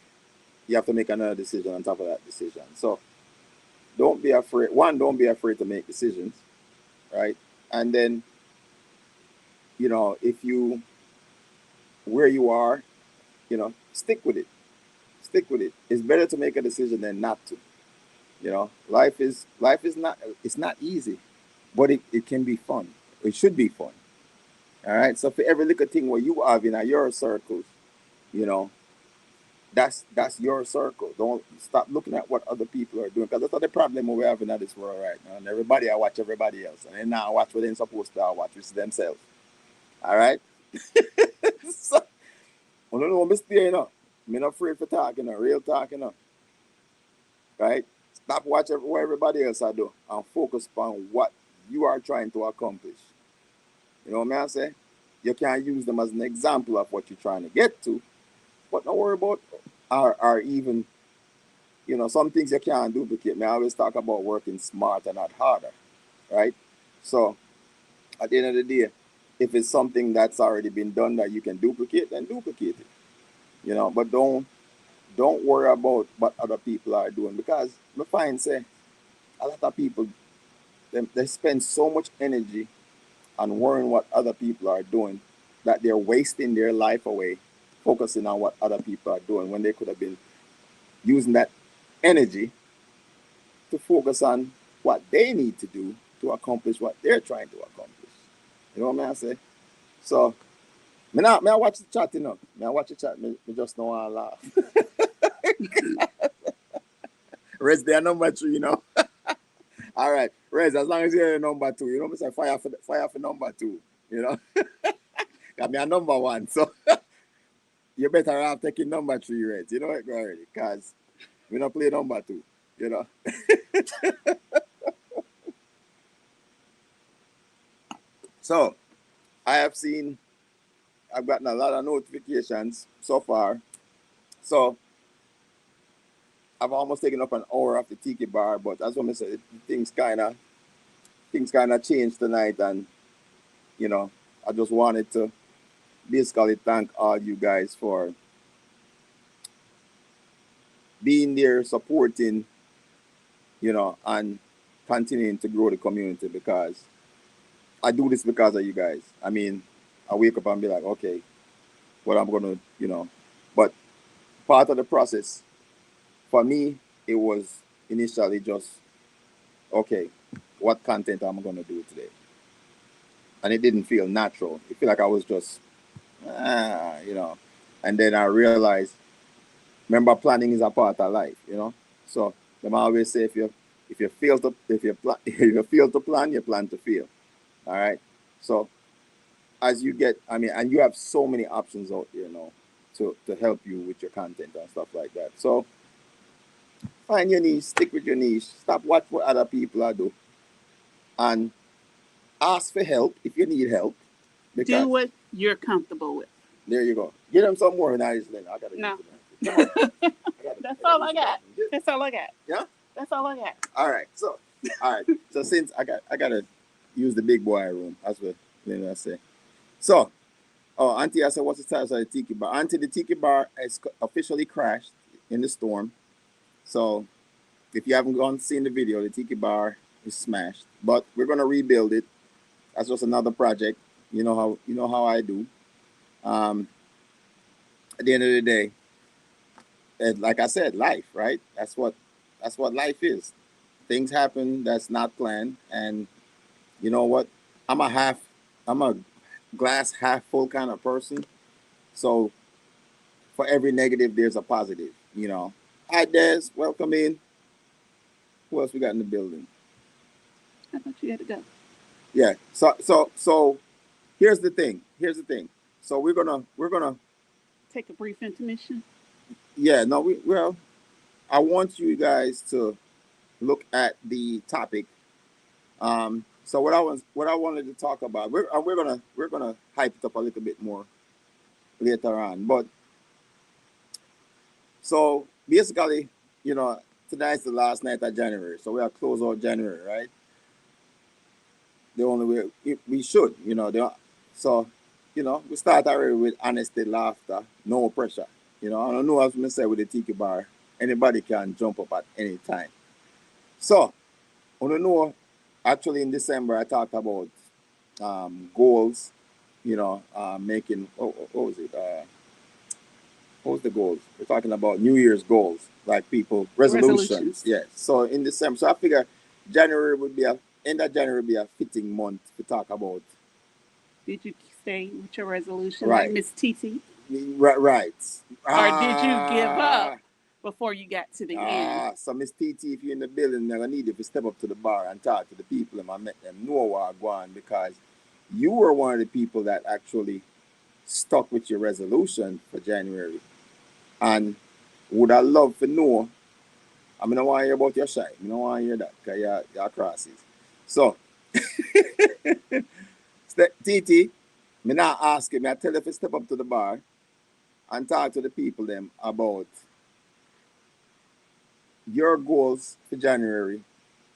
you have to make another decision on top of that decision. So, don't be afraid. One, don't be afraid to make decisions, right? And then, you know, if you where you are, you know, stick with it. Stick with it. It's better to make a decision than not to. You know, life is not it's not easy, but it can be fun. It should be fun. All right. So for every little thing where you have in your circles, you know, that's your circle. Don't stop looking at what other people are doing, because that's not the problem we're having in this world right now. And everybody I watch everybody else, and then now I watch what they're supposed to watch, which is themselves. All right. So I don't know, Mister, you know, I'm not afraid for talking, real talking, right? Stop watching what everybody else I do and focus on what you are trying to accomplish. You know what I'm saying? You can use them as an example of what you're trying to get to, but don't worry about or even, you know, some things you can't duplicate. I always talk about working smarter, not harder, right? So at the end of the day, if it's something that's already been done that you can duplicate, then duplicate it. You know, but don't worry about what other people are doing, because I find say a lot of people they spend so much energy on worrying what other people are doing that they're wasting their life away focusing on what other people are doing when they could have been using that energy to focus on what they need to do to accomplish what they're trying to accomplish. You know what I'm saying? So me I watch the chat, you know. Me I watch the chat, me just know I laugh. Rest their number three, you know. All right, Rez, as long as you're number two, you know, say fire for number two, you know. Got me a number one, so you better have taking number three, Rez. You know it already, cause we don't play number two, you know. So I've gotten a lot of notifications so far. So I've almost taken up an hour of the Tiki Bar, but as I said, things kind of changed tonight, and you know, I just wanted to basically thank all you guys for being there, supporting, you know, and continuing to grow the community, because I do this because of you guys. I mean, I wake up and be like, okay, what I'm gonna, you know, but part of the process for me, it was initially just okay, what content I'm gonna do today, and it didn't feel natural. It felt like I was just, you know, and then I realized, remember, planning is a part of life, you know. So them always say if you fail to plan, you plan to fail. All right. So as you get, I mean, and you have so many options out there now to help you with your content and stuff like that. So find your niche, stick with your niche, stop watch what other people are do, and ask for help if you need help. Do Because what you're comfortable with. there you go. Get them some more nice then. I gotta use No. it. Come on. That's I gotta all use I the got. bathroom. That's all I got. Yeah? That's all I got. All right. So all right. So since I gotta use the big boy room, that's what Linda say. So Oh, Auntie, I said, what's the status of the Tiki Bar? Auntie, the Tiki Bar has officially crashed in the storm. So if you haven't gone seen the video, the Tiki Bar is smashed. But we're gonna rebuild it. That's just another project. You know how I do. Um, at the end of the day, and like I said, life, right? That's what life is. Things happen that's not planned, and you know what? I'm a half, I'm a glass half full kind of person. So for every negative, there's a positive. Hi, Des, welcome in. Who else we got in the building? I thought you had to go. Yeah. So here's the thing. Here's the thing. So we're gonna Take a brief intermission. yeah, no, well, I want you guys to look at the topic. So what I wanted to talk about, we're gonna hype it up a little bit more later on. But so basically, you know, tonight's the last night of January, so we are close out January, right? The only way we should, so we start already with honesty, laughter, no pressure. I don't know, as I say with the Tiki Bar, anybody can jump up at any time. So I don't know. Actually, in December, I talked about goals. Making what was it? What was the goals? We're talking about New Year's goals, like people resolutions. Resolutions. Yes. So in December, so I figure January would be a end of January would be a fitting month to talk about. Did you stay with your resolution like Right. Miss TT? Right. Right. Or did you give Ah. up before you got to the end? So Miss TT, if you're in the building, I'm gonna need you to step up to the bar and talk to the people and I met them know what I'm going because you were one of the people that actually stuck with your resolution for January. And would I love to know? I mean, I want to hear about your shy. I don't want to hear that because you're crosses. So, TT, me not ask him. I tell you if you step up to the bar and talk to the people them about your goals for January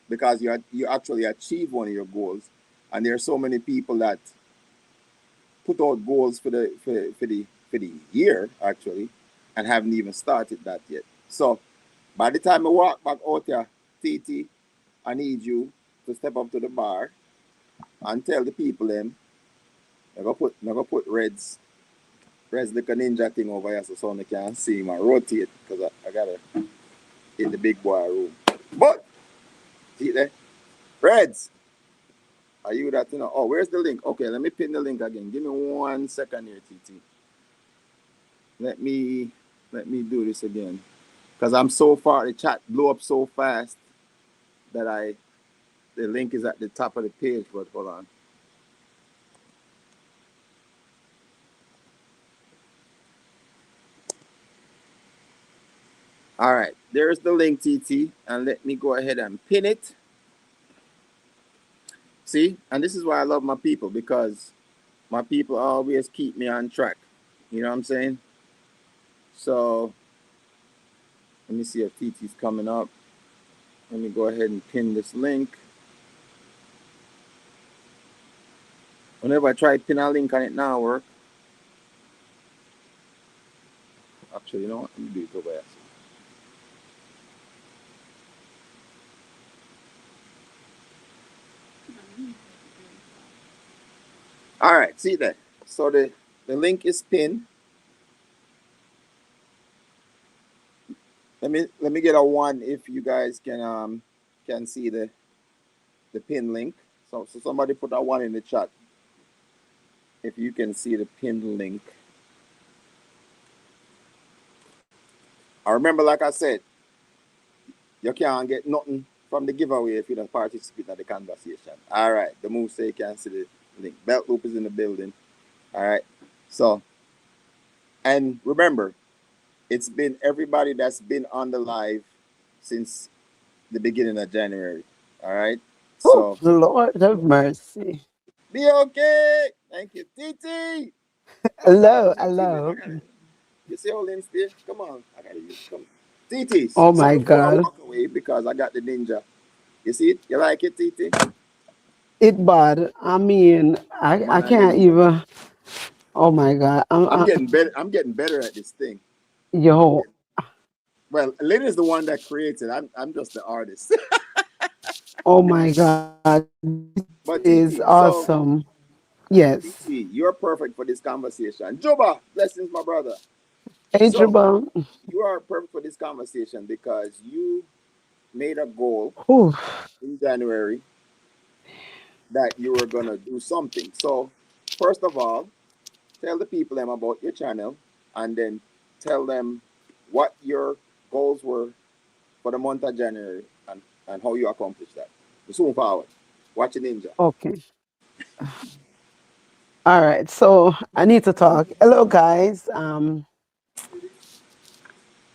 because you actually achieve one of your goals, and there are so many people that put out goals for the year actually, and haven't even started that yet. So by the time I walk back out here, TT, I need you to step up to the bar and tell the people them I'm gonna put Red's like a ninja thing over here so someone can see him and rotate because I gotta hit the big boy room. But see there? Reds, are you that you know? Oh, where's the link? Okay, let me pin the link again. Give me 1 second here, TT. Let me let me do this again. Because I'm so far the chat blew up so fast that the link is at the top of the page, but hold on. All right, there's the link, TT, and let me go ahead and pin it. See, and this is why I love my people because my people always keep me on track. You know what I'm saying? So let me see if TT's coming up. Let me go ahead and pin this link. Whenever I try to pin a link on it now work. Actually, you know what? Let me do it over here. All right, see that. So the link is pinned. Let me get a one if you guys can see the pin link. So somebody put a one in the chat if you can see the pinned link. I remember, like I said, you can't get nothing from the giveaway if you don't participate in the conversation. All right, the move say you can see the link. Belt loop is in the building. All right, so and remember, it's been everybody that's been on the live since the beginning of January. All right, Oh, so Lord have mercy. be okay. Thank you, TT. Hello, TT, I hello. got it. You see how Lynn still? Come on, I gotta use come. TT, Oh so my before I God. walk away because I got the ninja. You see it? You like it, TT? It bad. I mean, I Man, I can't ninja. even. Oh my God. I'm getting better. I'm getting better at this thing. I'm Yo. getting, well, Lynn is the one that creates it. I'm just the artist. Oh my God. This is But Tiki, awesome. so Yes. Tiki, you're perfect for this conversation. Juba, blessings, my brother. Angel So Bomb. you are perfect for this conversation because you made a goal Whew. in January that you were gonna do something. So first of all, tell the people them about your channel, and then tell them what your goals were for the month of January, and how you accomplished that. Soon forward. Watch a ninja. Okay. All right. So I need to talk. Hello, guys. How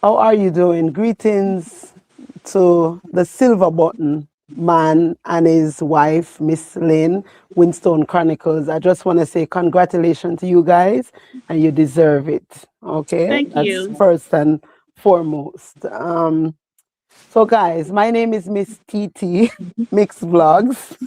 are you doing? Greetings to the silver button man and his wife, Miss Lynn, Winstone Chronicles. I just want to say congratulations to you guys, and you deserve it. Okay, Thank that's you. first and foremost. So, guys, my name is Miss TT Mix Vlogs.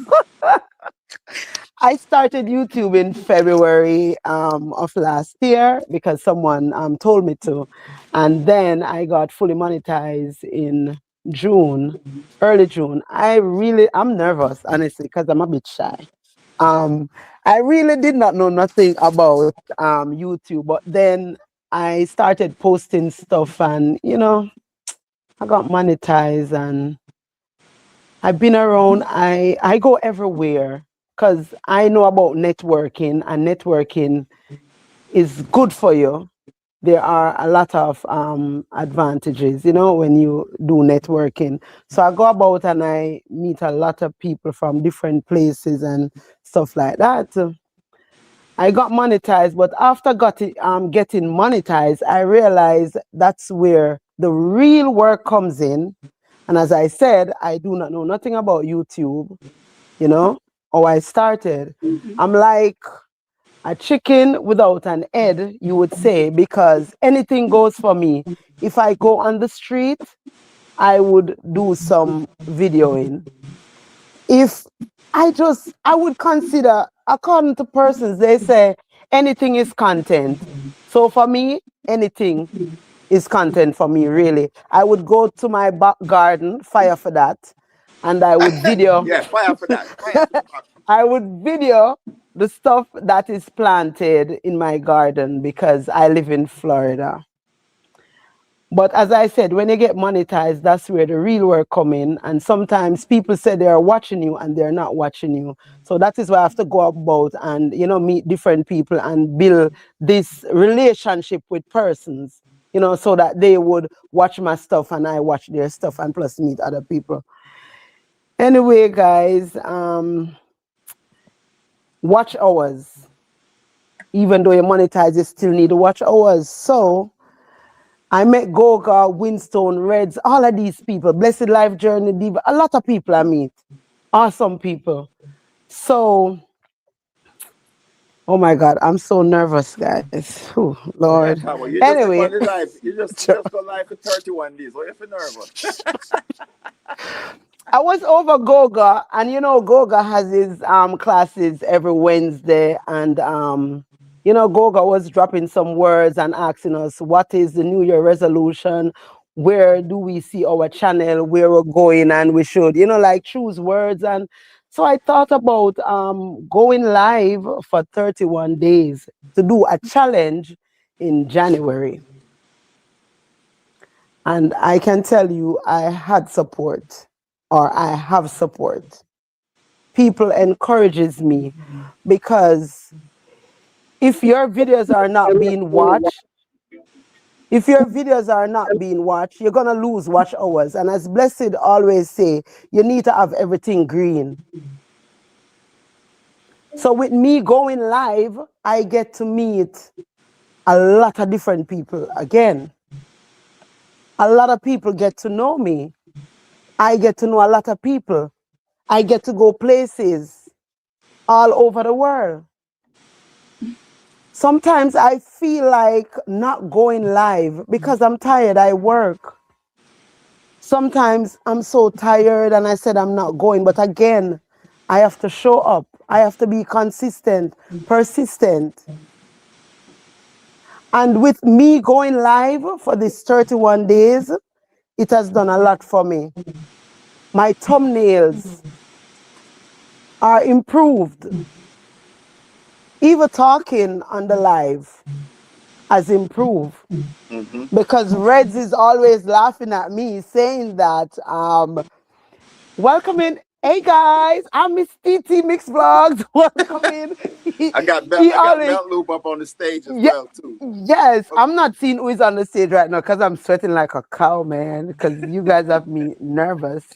I started YouTube in February of last year because someone told me to. And then I got fully monetized in June, early June. I'm nervous, honestly, because I'm a bit shy. Um, I really did not know nothing about YouTube, but then I started posting stuff and, I got monetized and I've been around. I go everywhere because I know about networking, and networking is good for you. There are a lot of advantages, when you do networking. So I go about and I meet a lot of people from different places and stuff like that. I got monetized, but after getting monetized, I realized that's where the real work comes in. And as I said, I do not know nothing about YouTube, you know, how I started. Mhm. I'm like a chicken without an head, you would say, because anything goes for me. If I go on the street, I would do some videoing. If I would consider, according to persons, they say anything is content. So for me, anything is content for me, really. I would go to my back garden, fire for that, and I would video. Yeah, fire for that. Fire for the back. I would video the stuff that is planted in my garden because I live in Florida. But as I said, when you get monetized, that's where the real work come in. And sometimes people say they are watching you and they're not watching you. So that is why I have to go about and, meet different people and build this relationship with persons, so that they would watch my stuff and I watch their stuff and plus meet other people. Anyway, guys, watch hours. Even though you monetize, you still need to watch hours. So I met Goga, Winstone, Reds, all of these people, Blessed Life Journey, Diva, a lot of people I meet, awesome people. So, oh my God, I'm so nervous, guys. Whew, Lord. Yeah, come on. You just step Anyway, on the life. You just go live for 31 days. Why you feel nervous? I was over Goga, and Goga has his classes every Wednesday, and Goga was dropping some words and asking us what is the New Year resolution, where do we see our channel, where we're going, and we should, like choose words. And so I thought about going live for 31 days to do a challenge in January. And I can tell you, I had support, or I have support. People encourages me because if your videos are not being watched, if your videos are not being watched, you're gonna lose watch hours. And as Blessed always say, you need to have everything green. So with me going live, I get to meet a lot of different people again. A lot of people get to know me. I get to know a lot of people. I get to go places all over the world. Sometimes I feel like not going live because I'm tired. I work. Sometimes I'm so tired and I said I'm not going. But again, I have to show up. I have to be consistent, persistent. And with me going live for these 31 days, it has done a lot for me. My thumbnails are improved. Even talking on the live has improved. Mm-hmm. Because Reds is always laughing at me saying that welcome in. Hey guys, I'm Miss TT Mix Vlogs. Welcome in. He, he I got always Belt Loop up on the stage as yeah, well too. yes. Okay. I'm not seeing who is on the stage right now because I'm sweating like a cow, man. Because you guys have me nervous.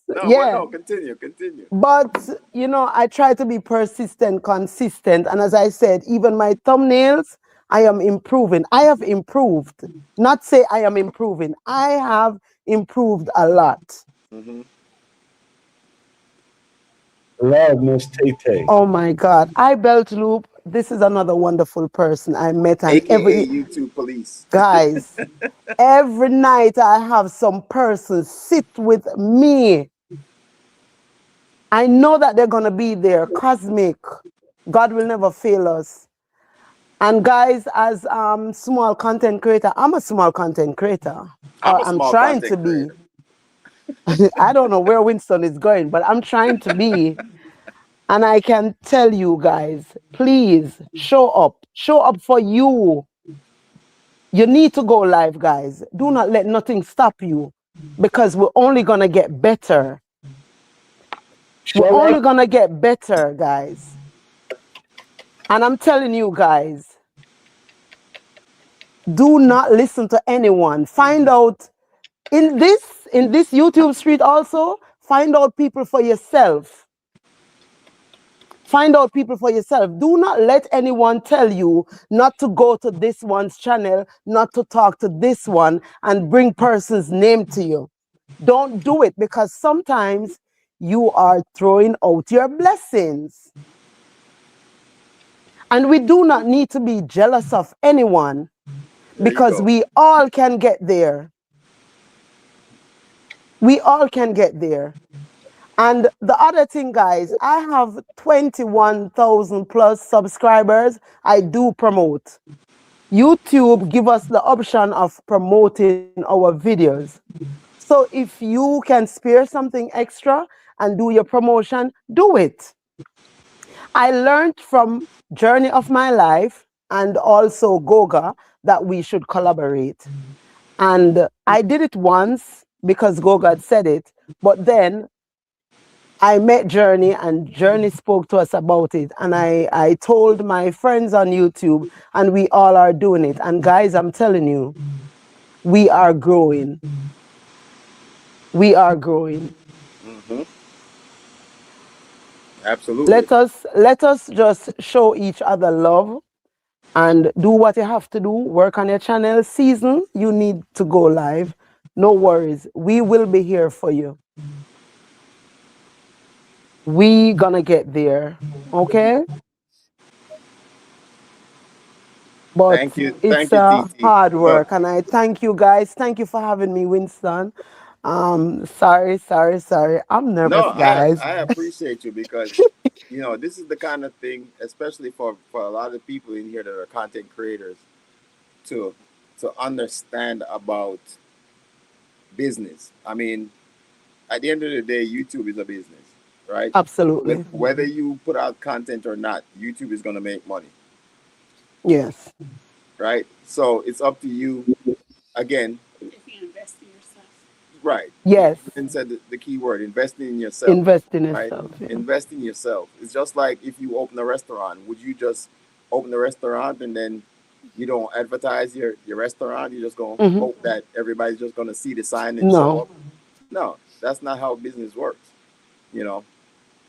No, but Yeah. no, continue, continue. But I try to be persistent, consistent, and as I said, even my thumbnails, I am improving. I have improved. Not say I am improving. I have improved a lot. Mm-hmm. Love Miss Tay Tay. Oh my God. I Belt Loop. This is another wonderful person I met, and AKA YouTube Police. guys, every night I have some person sit with me. I know that they're gonna be there. Cosmic. God will never fail us. And guys, as small content creator, I'm a small content creator, I'm or a I'm small trying to content be. creator. I don't know where Winston is going, but I'm trying to be. And I can tell you guys, please show up. Show up for you. You need to go live, guys. Do not let nothing stop you because we're only going to get better. We're Show only up. going to get better, guys. And I'm telling you guys, do not listen to anyone. Find out in this YouTube street also, find out people for yourself. Find out people for yourself. Do not let anyone tell you not to go to this one's channel, not to talk to this one and bring person's name to you. Don't do it because sometimes you are throwing out your blessings. And we do not need to be jealous of anyone There you because go. we all can get there. We all can get there. And the other thing, guys, I have 21,000 plus subscribers. I do promote. YouTube give us the option of promoting our videos. So if you can spare something extra and do your promotion, do it. I learned from Journey of My Life and also Goga that we should collaborate. And I did it once because Goga had said it, but then I met Journey and Journey spoke to us about it. And I told my friends on YouTube, and we all are doing it. And guys, I'm telling you, we are growing. We are growing. Mm-hmm. Absolutely. Let us just show each other love and do what you have to do. Work on your channel. Season, you need to go live. No worries. We will be here for you. We gonna get there. Okay? But it's Thank you, TT. hard Well, work, and I thank you guys. Thank you for having me, Winston. Sorry. I'm no, nervous, guys. I appreciate you because this is the kind of thing, especially for a lot of people in here that are content creators, to understand about business. I mean, at the end of the day, YouTube is a business, right? Absolutely. Whether you put out content or not, YouTube is going to make money, Yes. right? So it's up to you. Again, If you invest in yourself. right. Yes. And said the key word, investing in yourself, Invest in right? yourself. Yeah. Invest in yourself. It's just like if you open a restaurant, would you just open a restaurant and then you don't advertise your restaurant? You're just going to Hmm. hope that everybody's just going to see the sign and show No. up? No, that's not how business works. You know,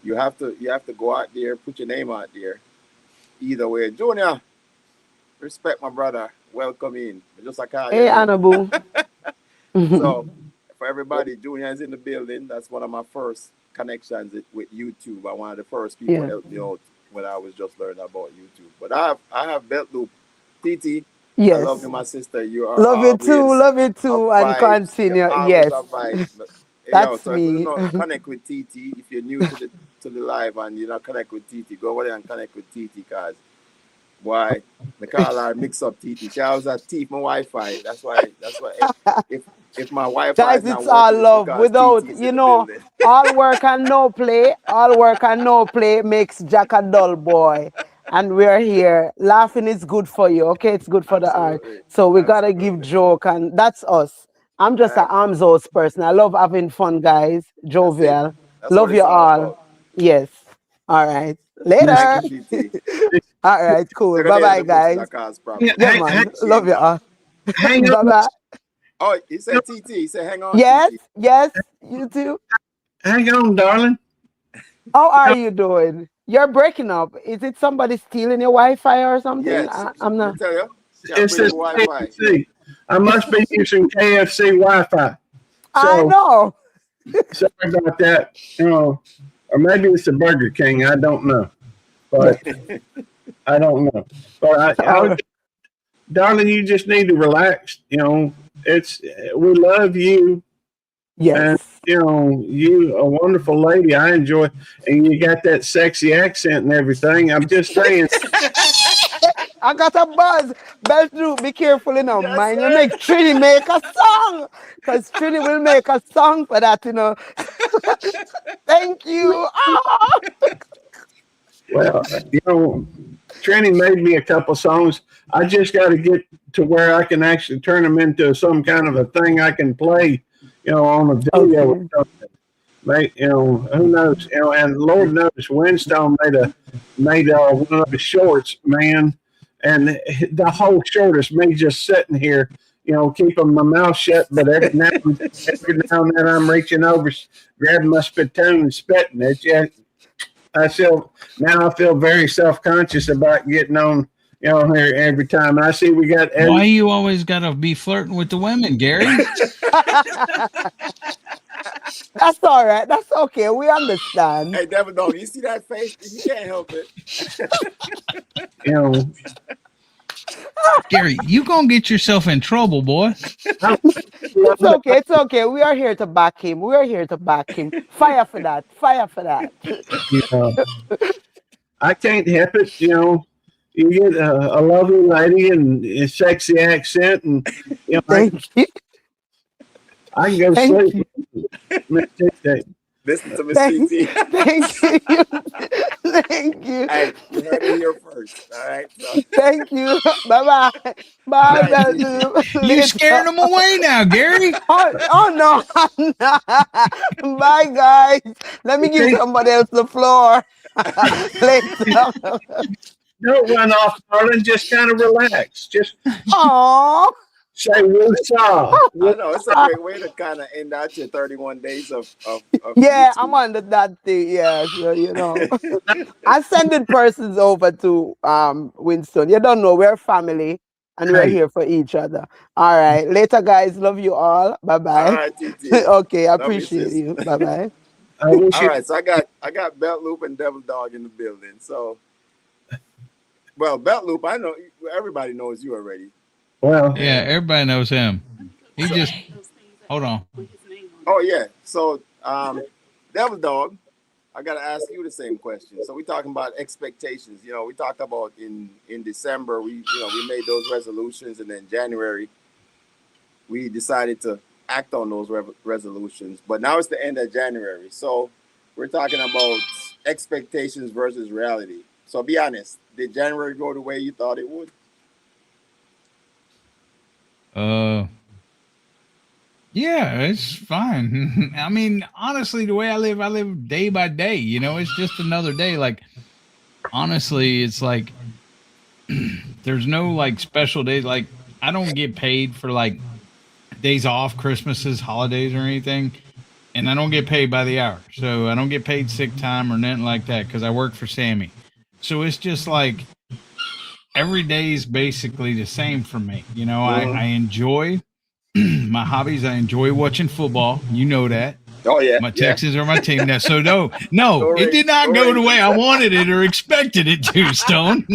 you have to go out there, put your name out there. Either way, Junior, respect my brother. Welcome in. Just like call your Hey, name. Anabu. So for everybody, Junior is in the building. That's one of my first connections with YouTube. I one of the first people Yeah. helped me out when I was just learning about YouTube. But I have belt loop. TT, I love you, Yes. my sister. You are Love it too. always Love it a too. And vibes. You're continue. always Yes. a vibes. But, hey, yo, That's so if you me. don't connect with TT, if you're new to the live and you're not connect with TT, go over there and connect with TT, cause Why? Me call her mix up TT. She always a thief my Wi-Fi. That's why. That's why. If if my Wi-Fi is Guys, not it's all working, it's love. because TT Without, is in the building. all work and no play, all work and no play makes Jack a dull boy. And we're here. Laughing is good for you, okay? It's good for the art. Absolutely. So we gotta give Absolutely. joke, and that's us. I'm just an That, arms host person. I love having fun, guys. that's it. Jovial. That's what Love it's you all all. about. Yes. All right. Thank Later. you, TT. All right, cool. Second Bye day in bye, the bush guys. that cause Hang, problem. Yeah, hang, man. Love Appreciate you that. all. hang Bye on, bye. Oh, he said TT. He said, hang on, Yes, TT. yes, you too. hang on, darling. How are you doing? You're breaking up. Is it somebody stealing your Wi-Fi or something? Yes. I'm Me not. tell you, she have It's pretty this good Wi-Fi. KFC. I must be using KFC Wi-Fi. I So know. sorry about that. Or maybe it's a Burger King. I don't know, Yes. but I don't know. But Oh, darling, you just need to relax. It's we love you, and yes. you a wonderful lady. I enjoy, and you got that sexy accent and everything. I'm just saying. I got a buzz. Beltru, be careful, Yes, mind you sir. make Trini make a song. Because Trini will make a song for that. Thank you. Ah. Well, Trini made me a couple songs. I just got to get to where I can actually turn them into some kind of a thing I can play, on a video or Okay. something. Who knows? And Lord knows, Winstone made one of the shorts, man, and the whole short is me just sitting here, keeping my mouth shut. But every now and then, I'm reaching over, grabbing my spittoon and spitting it. Yeah, I feel very self conscious about getting on, here every time I see we got Why every. you always got to be flirting with the women, Gary? That's all right. That's okay. We understand. Hey, Devil Dog, you see that face? He can't help it. you know, Gary, you gonna get yourself in trouble, boy. I love It's okay. It's okay. We are here to back him. We are here to back him. Fire for that. Fire for that. I can't help it. You get a lovely lady and a sexy accent, and Thank you. I can go Thank sleep. you. Listen to Miss Thank, TT. thank you. Thank you. Hey, you heard it here first. All right. So, Thank you. Bye bye. all Bye, right, TT. Belgium. You Later. scaring them away now, Gary. Oh no. I'm not. Bye, guys. Let me give See, somebody else the floor. Later. don't run off, darling. Just kind of relax. Just Oh. say woosah. I know it's a great way to kind of end out your 31 days of Yeah, I'm YouTube. under that thing. Yeah, so. I sending persons over to Winston. You don't know we're family and we're Hey, here for each other. All right. Later, guys. Love you all. Bye All bye. right, TT. Okay, I Love you, appreciate sis. you. Bye bye. I wish All you right, so I got Belt Loop and Devil Dog in the building. So, well, Belt Loop, I know everybody knows you already. well. Yeah, And everybody knows him. He so, just hold on. oh yeah, so Devil Dog, I gotta ask you the same question. So we talking about expectations. We talked about in December we made those resolutions, and then January we decided to act on those resolutions. But now it's the end of January, so we're talking about expectations versus reality. So be honest, did January go the way you thought it would? Uh, yeah, it's fine. I mean, honestly, the way I live day by day. It's just another day. Like, honestly, it's like there's no like special days. Like, I don't get paid for like days off, Christmases, holidays, or anything. And I don't get paid by the hour. So I don't get paid sick time or nothing like that because I work for Sammy. So it's just like every day is basically the same for me. I enjoy my hobbies. I enjoy watching football. You know that. Oh yeah, My yeah. Texans are my team now. So no, it did not Go go the way I Ravens. wanted it or expected it to, Stone.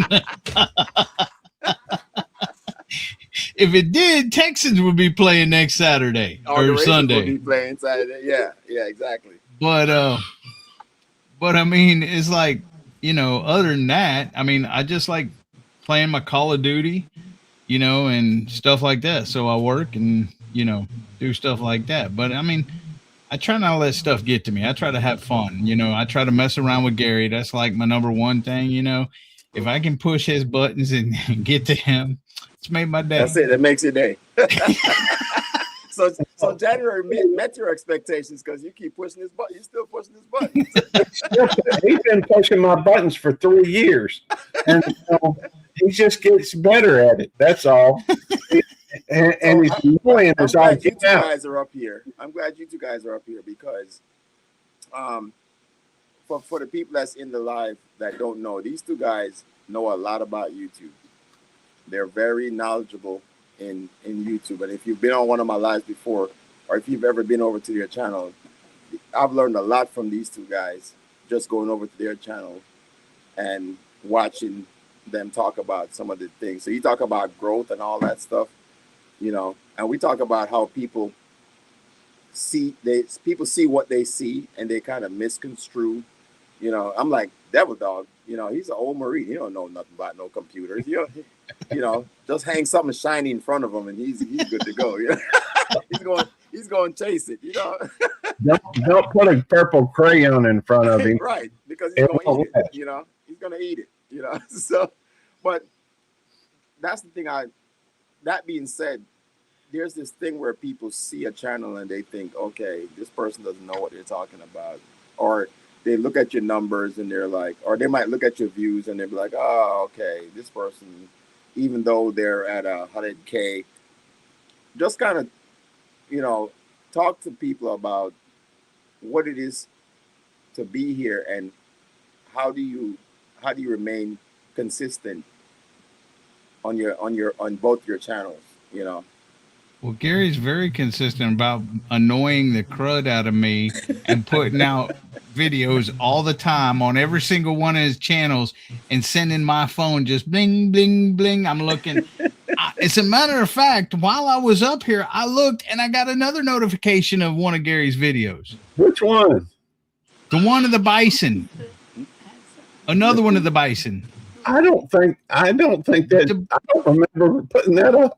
If it did, Texans would be playing next Saturday Oh, the or Ravens will Sunday. be playing Saturday. Yeah, yeah, exactly. But I mean, it's like, other than that, I mean, I just like playing my Call of Duty, and stuff like that. So I work and, do stuff like that. But I mean, I try not to let stuff get to me. I try to have fun. I try to mess around with Gary. That's like my number one thing. If I can push his buttons and get to him, it's made my day. That's it. That makes your day. So January met your expectations because you keep pushing his button. You're still pushing his buttons. He's been pushing my buttons for 3 years, and he just gets better at it. That's all. And he's annoying as all get out. Guys are up here. I'm glad you two guys are up here because, for the people that's in the live that don't know, these two guys know a lot about YouTube. They're very knowledgeable in YouTube, and if you've been on one of my lives before, or if you've ever been over to their channel, I've learned a lot from these two guys just going over to their channel and watching them talk about some of the things. So you talk about growth and all that stuff, and we talk about how people see what they see and they kind of misconstrue. I'm like, Devil Dog, he's an old Marine. He don't know nothing about no computers. Just hang something shiny in front of him and he's good to go. He's going to chase it. Don't put a purple crayon in front of him. Right, because he's going to eat it. He's going to eat it. So, but that's the thing. That being said, there's this thing where people see a channel and they think, okay, this person doesn't know what they're talking about, or they look at your numbers and they're like, or they might look at your views and they'll be like, oh, okay, this person, even though they're at 100K, just kind of, talk to people about what it is to be here and how do you remain consistent on both your channels, Well, Gary's very consistent about annoying the crud out of me and putting out videos all the time on every single one of his channels and sending my phone just bling, bling, bling. I'm looking. As a matter of fact, while I was up here, I looked and I got another notification of one of Gary's videos. Which one? The one of the bison. Another one of the bison. I don't think that. I don't remember putting that up.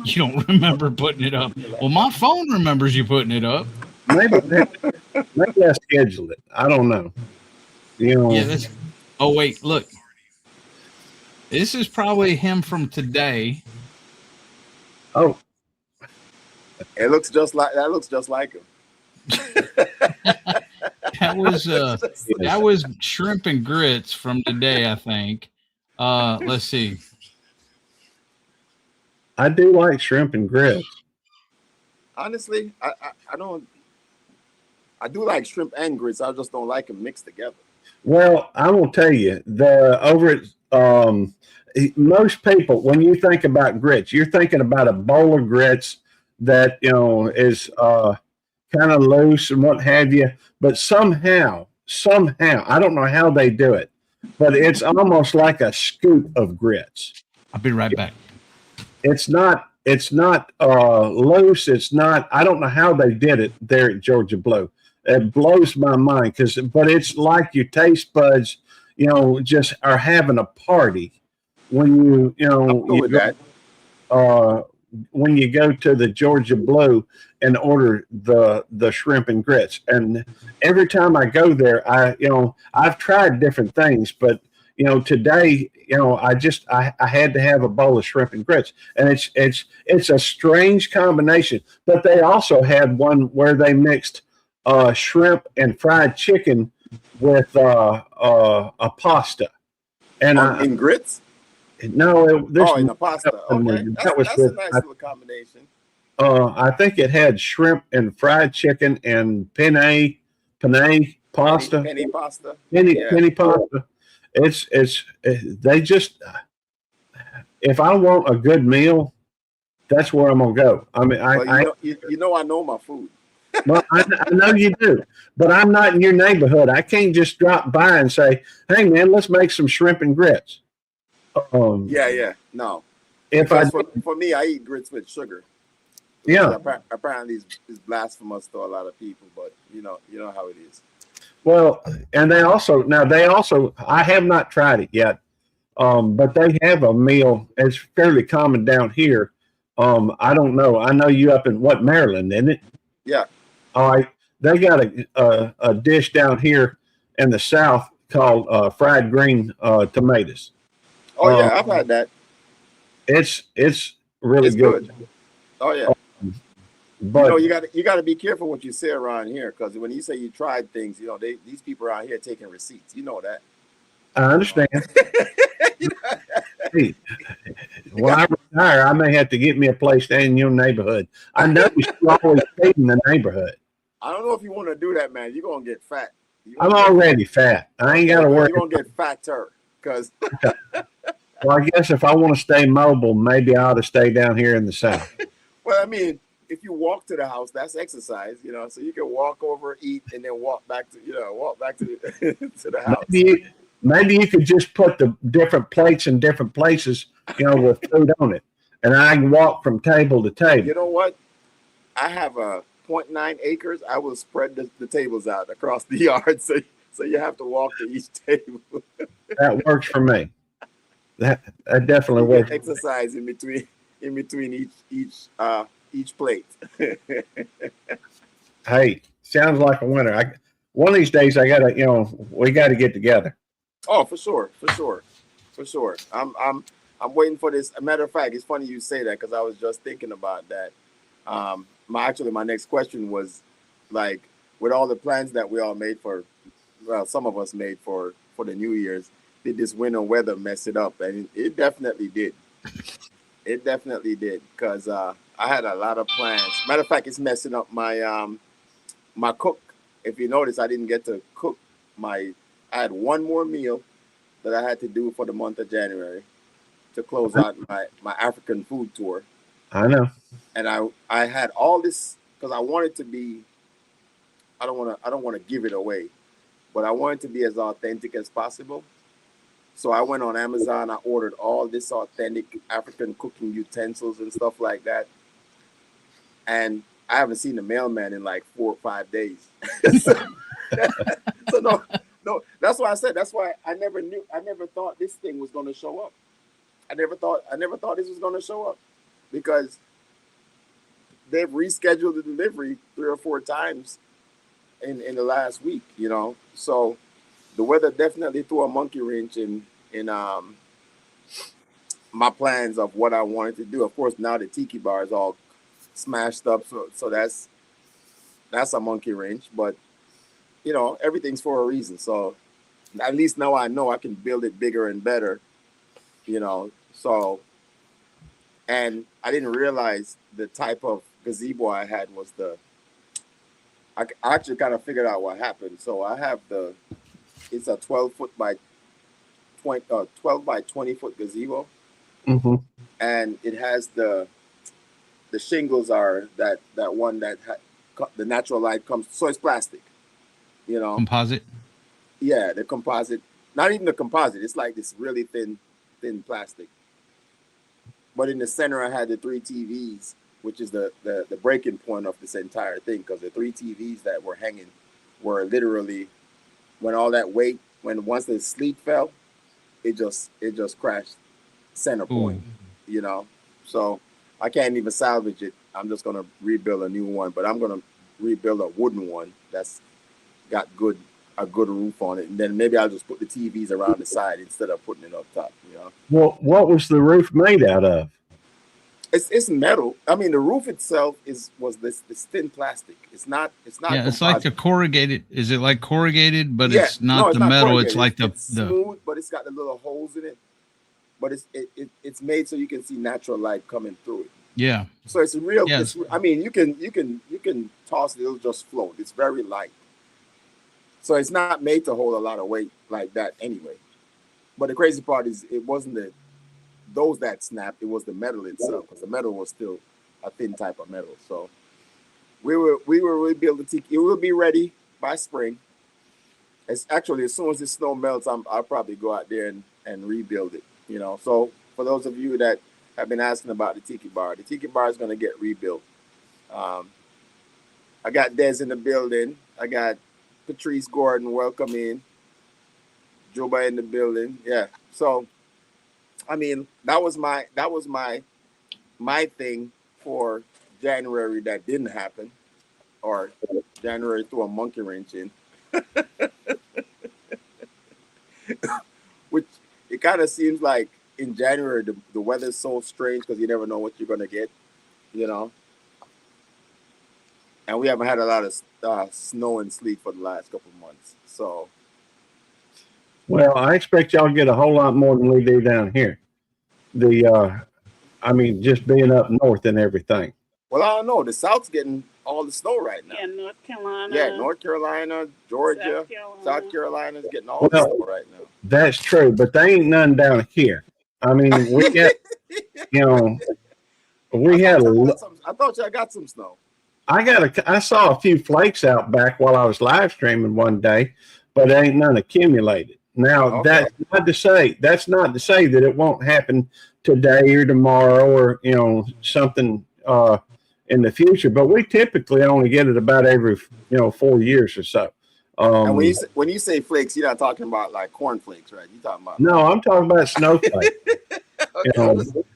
You don't remember putting it up. Well, my phone remembers you putting it up. Maybe I scheduled it. I don't know. Yeah. Oh wait, look. This is probably him from today. Oh, it looks just like that. Looks just like him. That was shrimp and grits from today, I think. Let's see. I do like shrimp and grits. Honestly, I don't. I do like shrimp and grits. I just don't like them mixed together. Well, I will tell you, most people, when you think about grits, you're thinking about a bowl of grits that is kind of loose and what have you. But somehow, I don't know how they do it, but it's almost like a scoop of grits. I'll be right back. It's not loose. It's not. I don't know how they did it there at Georgia Blue. It blows my mind but it's like your taste buds, just are having a party when when you go to the Georgia Blue and order the shrimp and grits. And every time I go there, I've tried different things, but today, I had to have a bowl of shrimp and grits, and it's a strange combination. But they also had one where they mixed shrimp and fried chicken with a pasta. And in grits? No, in the pasta. Okay, that's a nice little combination. I think it had shrimp and fried chicken and penne pasta. Penny pasta. Penny pasta. They just, if I want a good meal, that's where I'm gonna go. I mean, I know my food. Well, I know you do, but I'm not in your neighborhood. I can't just drop by and say, "Hey, man, let's make some shrimp and grits." No. If for me, I eat grits with sugar. Yeah. Apparently, it's blasphemous to a lot of people, but you know how it is. Well, and they also, I have not tried it yet. But they have a meal. It's fairly common down here. I don't know. I know you up in what Maryland, isn't it? Yeah. All right. They got a dish down here in the South called fried green tomatoes. Oh Um, yeah, I've had that. it's really It's good. good. Oh yeah. You know, But you got to be careful what you say around here, because when you say you tried things, you know, these people around here taking receipts. You know that. I You know. understand. You know, Hey, you when got. I retire, I may have to get me a place in your neighborhood. I noticed you always stay in the neighborhood. I don't know if you want to do that, man. You're gonna get fat. You're I'm gonna get fat. already fat. I ain't got Okay, to well, worry. you're gonna get fatter, because Well, I guess if I want to stay mobile, maybe I ought to stay down here in the South. well, I mean, if you walk to the house, that's exercise, you know. So you can walk over, eat, and then walk back to, walk back to the to the house. Maybe, maybe you could just put the different plates in different places, with food on it, and I can walk from table to You table. know what? I have a point 0.9 acres. I will spread the tables out across the yard, so you have to walk to each table. That works for me. That definitely You get works. exercise in between each plate. Hey, sounds like a winner. One of these days I gotta, we got to get together. Oh, for sure, for sure, for sure. I'm waiting for this. A matter of fact, it's funny you say that, because I was just thinking about that. My next question was, like, with all the plans that we all made for, well, some of us made for the New Year's, did this winter weather mess it up? And it definitely did. It definitely did, because I had a lot of plans. Matter of fact, it's messing up my cook. If you notice, I didn't get to cook my. I had one more meal that I had to do for the month of January to close out my African food tour, I know. and I had all this because I wanted to be. I don't want to give it away, but I wanted to be as authentic as possible. So I went on Amazon. I ordered all this authentic African cooking utensils and stuff like that, and I haven't seen the mailman in like 4 or 5 days. so, so no, no. That's why I said. That's why I never knew. I never thought this thing was going to show up. I never thought this was going to show up, because they've rescheduled the delivery 3 or 4 times in the last week. So the weather definitely threw a monkey wrench in my plans of what I wanted to do. Of course, now the Tiki Bar is all smashed up, so that's a monkey wrench. But everything's for a reason. So at least now I know I can build it bigger and better. So, and I didn't realize the type of gazebo I had was I actually kind of figured out what happened. So I have it's a 12 foot by 12 by 20 foot gazebo, Hmm. and it has the shingles are that one the natural light comes, so it's plastic, you know. Composite. Yeah, the composite, not even the composite, it's like this really thin plastic. But in the center, I had the three TVs, which is the breaking point of this entire thing, because the three TVs that were hanging were literally, when all that weight, when once the sleet fell, it just crashed center Ooh. point, you know. So I can't even salvage it. I'm just gonna rebuild a new one, but I'm gonna rebuild a wooden one that's got a good roof on it, and then maybe I'll just put the TVs around the side instead of putting it up top. Well, what was the roof made out of? It's metal. I mean, the roof itself was this thin plastic. It's not Yeah, it's like a composite. corrugated. Is it like corrugated, but Yeah, it's no, not it's the not metal? It's corrugated. like It's the smooth, but it's got the little holes in it. But it's made so you can see natural light coming through it. yeah. So it's real. Yes. I mean, you can toss it; it'll just float. It's very light. So it's not made to hold a lot of weight like that anyway. But the crazy part is, it wasn't those that snapped. It was the metal itself, because the metal was still a thin type of metal. So we were rebuilding Tiki. It will be ready by spring. It's actually, as soon as the snow melts, I'll probably go out there and rebuild it. So for those of you that have been asking about the Tiki Bar is going to get rebuilt. Um, I got Des in the building. I got Patrice Gordon, welcome in. Juba in the building. Yeah. So I mean, that was my thing for January that didn't happen, or January threw a monkey wrench in, which it kind of seems like in January the weather's so strange because you never know what you're gonna get, you know. And we haven't had a lot of snow and sleet for the last couple of months. So, Well, I expect y'all to get a whole lot more than we do down here. The I mean, just being up north and everything. well, I don't know. The South's getting all the snow right now. Yeah, North Carolina. Yeah, North Carolina, Georgia, South Carolina's getting all the Well, snow right now. that's true, but they ain't none down here. I mean, we get, you know, we had. I thought y'all got some snow. I saw a few flakes out back while I was live streaming one day, but ain't none accumulated. Now Okay. that's not to say that it won't happen today or tomorrow or something in the future. But we typically only get it about every 4 years or so. And when you say flakes, you're not talking about like corn flakes, right? You're talking about No, I'm talking about snowflakes. Okay,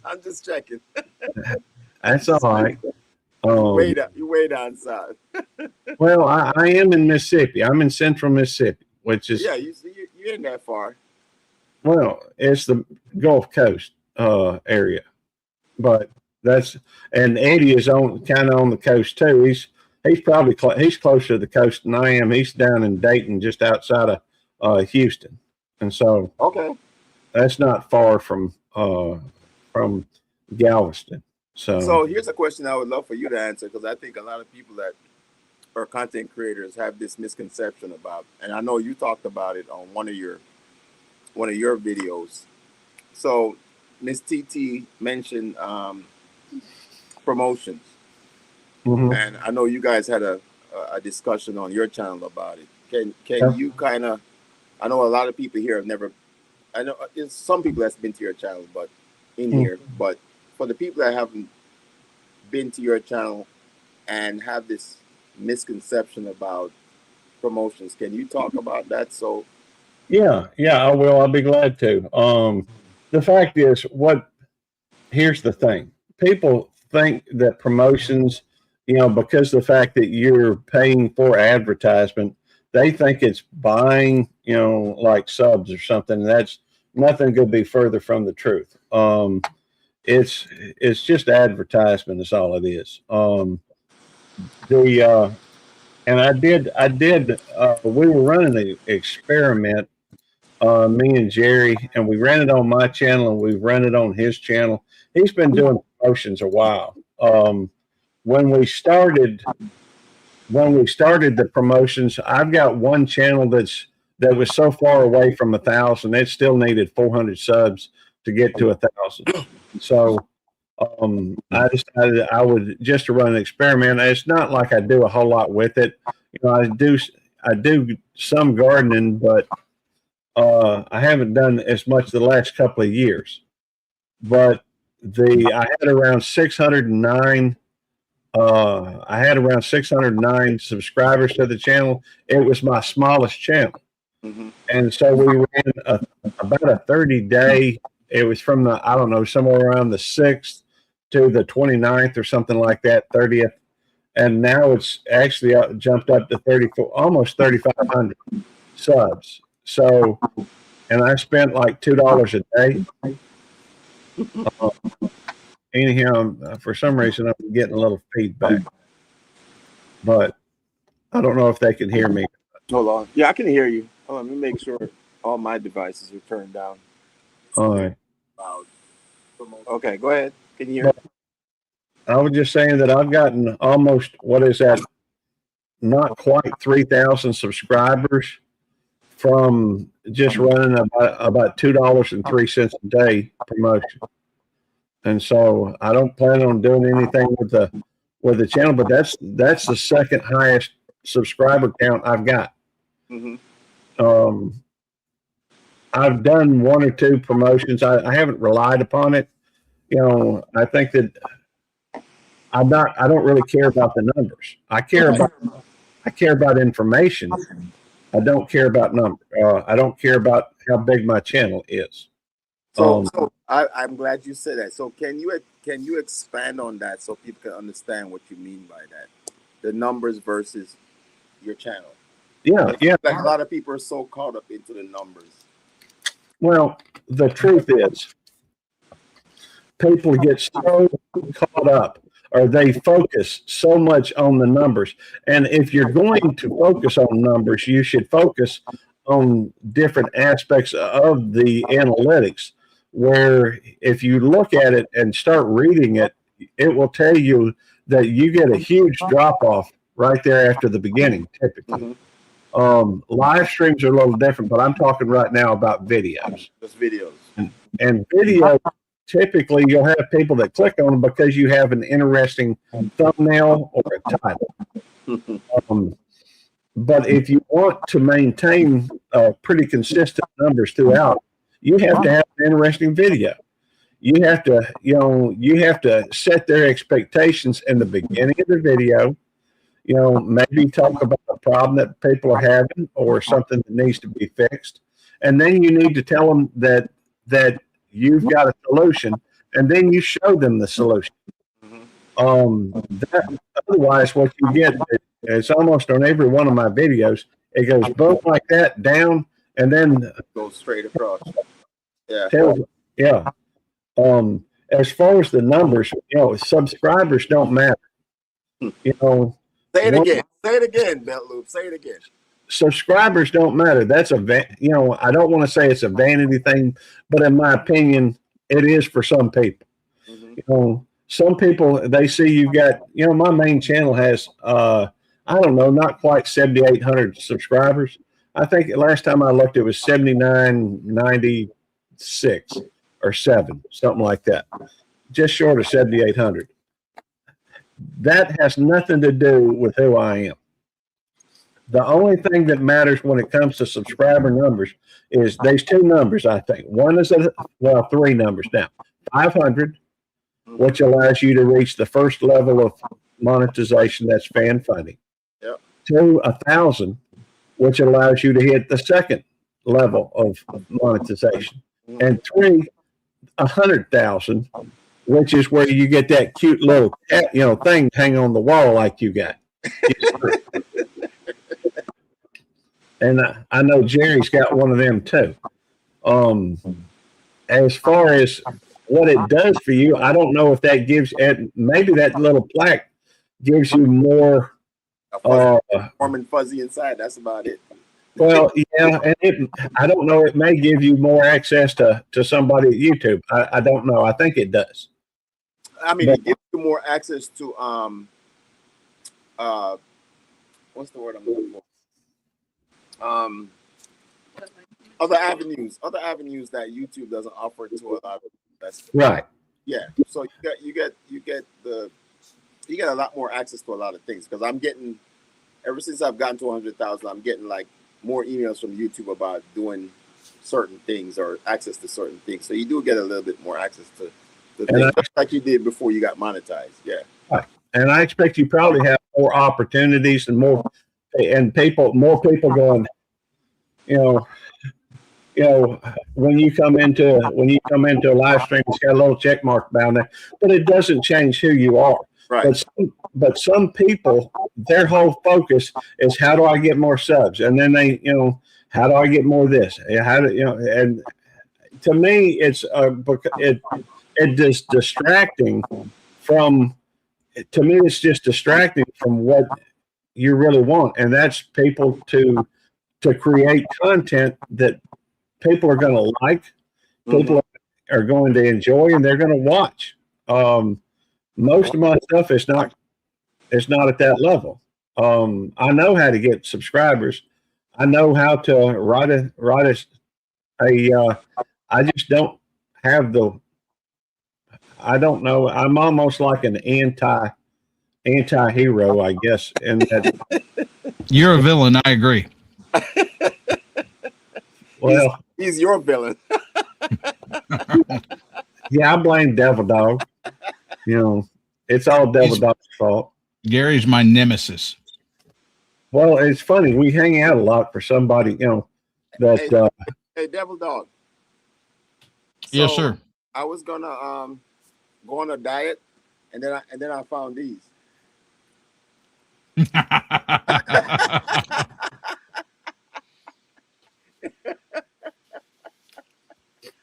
I'm just checking. That's all right. You way down south. Well, I am in Mississippi. I'm in central Mississippi, which is Yeah, you ain't that far. well, it's the Gulf Coast area, but and Eddie is kind of on the coast too. He's probably he's closer to the coast than I am. He's down in Dayton, just outside of Houston, and so Okay. that's not far from Galveston. So here's a question I would love for you to answer, because I think a lot of people that are content creators have this misconception about, and I know you talked about it on one of your videos. So Miss TT mentioned promotions, Mhm. and I know you guys had a discussion on your channel about it. Can Yeah. you kind of? I know a lot of people here have never. I know there's some people that's been to your channel, but here, but for the people that haven't been to your channel and have this misconception about promotions, can you talk about that? So, Yeah, I will. I'll be glad to. The fact is, here's the thing: people think that promotions, because of the fact that you're paying for advertisement, they think it's buying, like subs or something. That's nothing could be further from the truth. It's just advertisement is all it is. The and I did we were running an experiment, me and Jerry, and we ran it on my channel and we ran it on his channel. He's been doing promotions a while. When we started the promotions, I've got one channel that was so far away from 1,000, it still needed 400 subs to get to 1,000. So I decided I would just to run an experiment. It's not like I do a whole lot with it. I do some gardening, but I haven't done as much the last couple of years. But I had around 609. I had around 609 subscribers to the channel. It was my smallest channel, and so we ran about a 30-day. It was from I don't know, somewhere around the 6th to the 29th or something like that, 30th. And now it's actually jumped up to 34, almost 3,500 subs. So, and I spent like $2 a day. Anyhow, for some reason, I'm getting a little feedback, but I don't know if they can hear me. hold on. Yeah, I can hear you. Hold on, let me make sure all my devices are turned down. All right. Okay, go ahead. Can you hear me? I was just saying that I've gotten almost, what is that? Not quite 3,000 subscribers from just running about $2.03 a day promotion. And so I don't plan on doing anything with the channel, but that's the second highest subscriber count I've got. I've done one or two promotions. I haven't relied upon it. I think that I don't really care about the numbers. I care about information. I don't care about numbers. I don't care about how big my channel is. So I'm glad you said that. So can you expand on that so people can understand what you mean by that? The numbers versus your channel. Yeah, yeah. Like a lot of people are so caught up into the numbers. Well, the truth is, people get so caught up or they focus so much on the numbers. And if you're going to focus on numbers, you should focus on different aspects of the analytics, where if you look at it and start reading it, it will tell you that you get a huge drop off right there after the beginning, typically. Live streams are a little different, but I'm talking right now about videos. Just videos. And video, typically you'll have people that click on them because you have an interesting thumbnail or a title. But if you want to maintain pretty consistent numbers throughout, you have to have an interesting video. You have to set their expectations in the beginning of the video. Maybe talk about a problem that people are having or something that needs to be fixed. And then you need to tell them that you've got a solution, and then you show them the solution. Otherwise, what you get, it's almost on every one of my videos, it goes boom like that, down, and then goes straight across. Yeah. Yeah. As far as the numbers, subscribers don't matter. Say it again. Say it again, Belt Loop. Say it again. Subscribers don't matter. That's I don't want to say it's a vanity thing, but in my opinion, it is for some people. Some people, they see you've got, my main channel has, I don't know, not quite 7,800 subscribers. I think last time I looked, it was 7,996 or 7, something like that. Just short of 7,800. That has nothing to do with who I am. The only thing that matters when it comes to subscriber numbers is there's 2 numbers, I think. One is, 3 numbers now. 500, which allows you to reach the first level of monetization, that's fan funding. Yep. 2, 1,000, which allows you to hit the second level of monetization. And 3, 100,000, which is where you get that cute little thing hang on the wall like you got. And I know Jerry's got one of them too. As far as what it does for you, I don't know if that gives, maybe that little plaque gives you more warm and fuzzy inside. That's about it. Well, yeah, and I don't know. It may give you more access to somebody at YouTube. I don't know. I think it does. I mean, it gives you more access to what's the word I'm looking for? Other avenues that YouTube doesn't offer to a lot of. That's right. Yeah. So you get a lot more access to a lot of things, because I'm getting, ever since I've gotten to 100,000, I'm getting like more emails from YouTube about doing certain things or access to certain things. So you do get a little bit more access to the things like you did before you got monetized. Yeah. Right. And I expect you probably have more opportunities and more people going, when you come into a live stream, it's got a little check mark down there, but it doesn't change who you are. Right. But some people, their whole focus is, how do I get more subs? And then they, how do I get more of this? And to me, it's it is distracting from. To me, it's just distracting from what you really want, and that's people to create content that people are going to like, people are going to enjoy, and they're going to watch. Most of my stuff is not at that level. I know how to get subscribers. I know how to write a I just don't have I don't know. I'm almost like an anti-hero, I guess. And you're a villain. I agree. Well, he's your villain. Yeah, I blame Devil Dog. It's all Devil Dog's fault. Gary's my nemesis. Well, it's funny. We hang out a lot for somebody, that. Hey, Devil Dog. Yes, So sir. I was gonna go on a diet, and then I found these.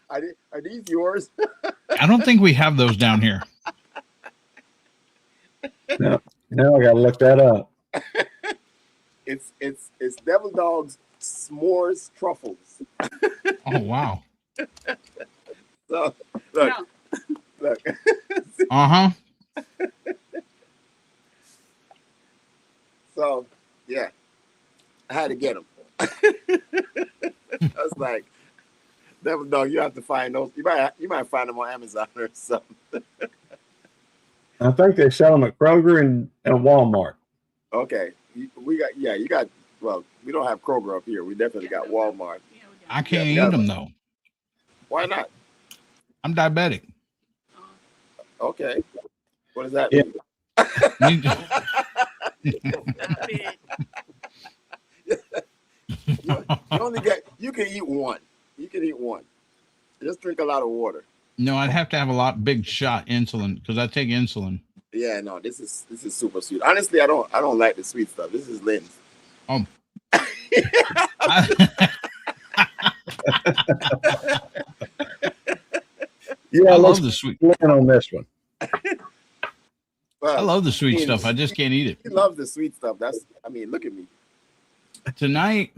Are these yours? I don't think we have those down here. Now I got to look that up. It's Devil Dog's s'mores truffles. Oh wow. So look, No. look. Uh-huh. So yeah, I had to get them. I was like, Devil Dog, you have to find those. You might find them on Amazon or something. I think they sell them at Kroger and Walmart. Okay, we got you got. Well, we don't have Kroger up here. We definitely got Walmart. Yeah, we I Yeah, can't we eat got. them though. Why not? I'm diabetic. Okay, what does that Yeah. mean? You- Stop it. You only get. You can eat one. You can eat one. Just drink a lot of water. no, I'd have to have a lot big shot insulin because I take insulin. Yeah, no, this is super sweet. Honestly, I don't like the sweet stuff. This is Lynn's. Oh, I, Yeah, I let's love the sweet. plan on this one. I Well, love the sweet mean, stuff. I just can't eat it. he loves the sweet stuff. Look at me. Tonight,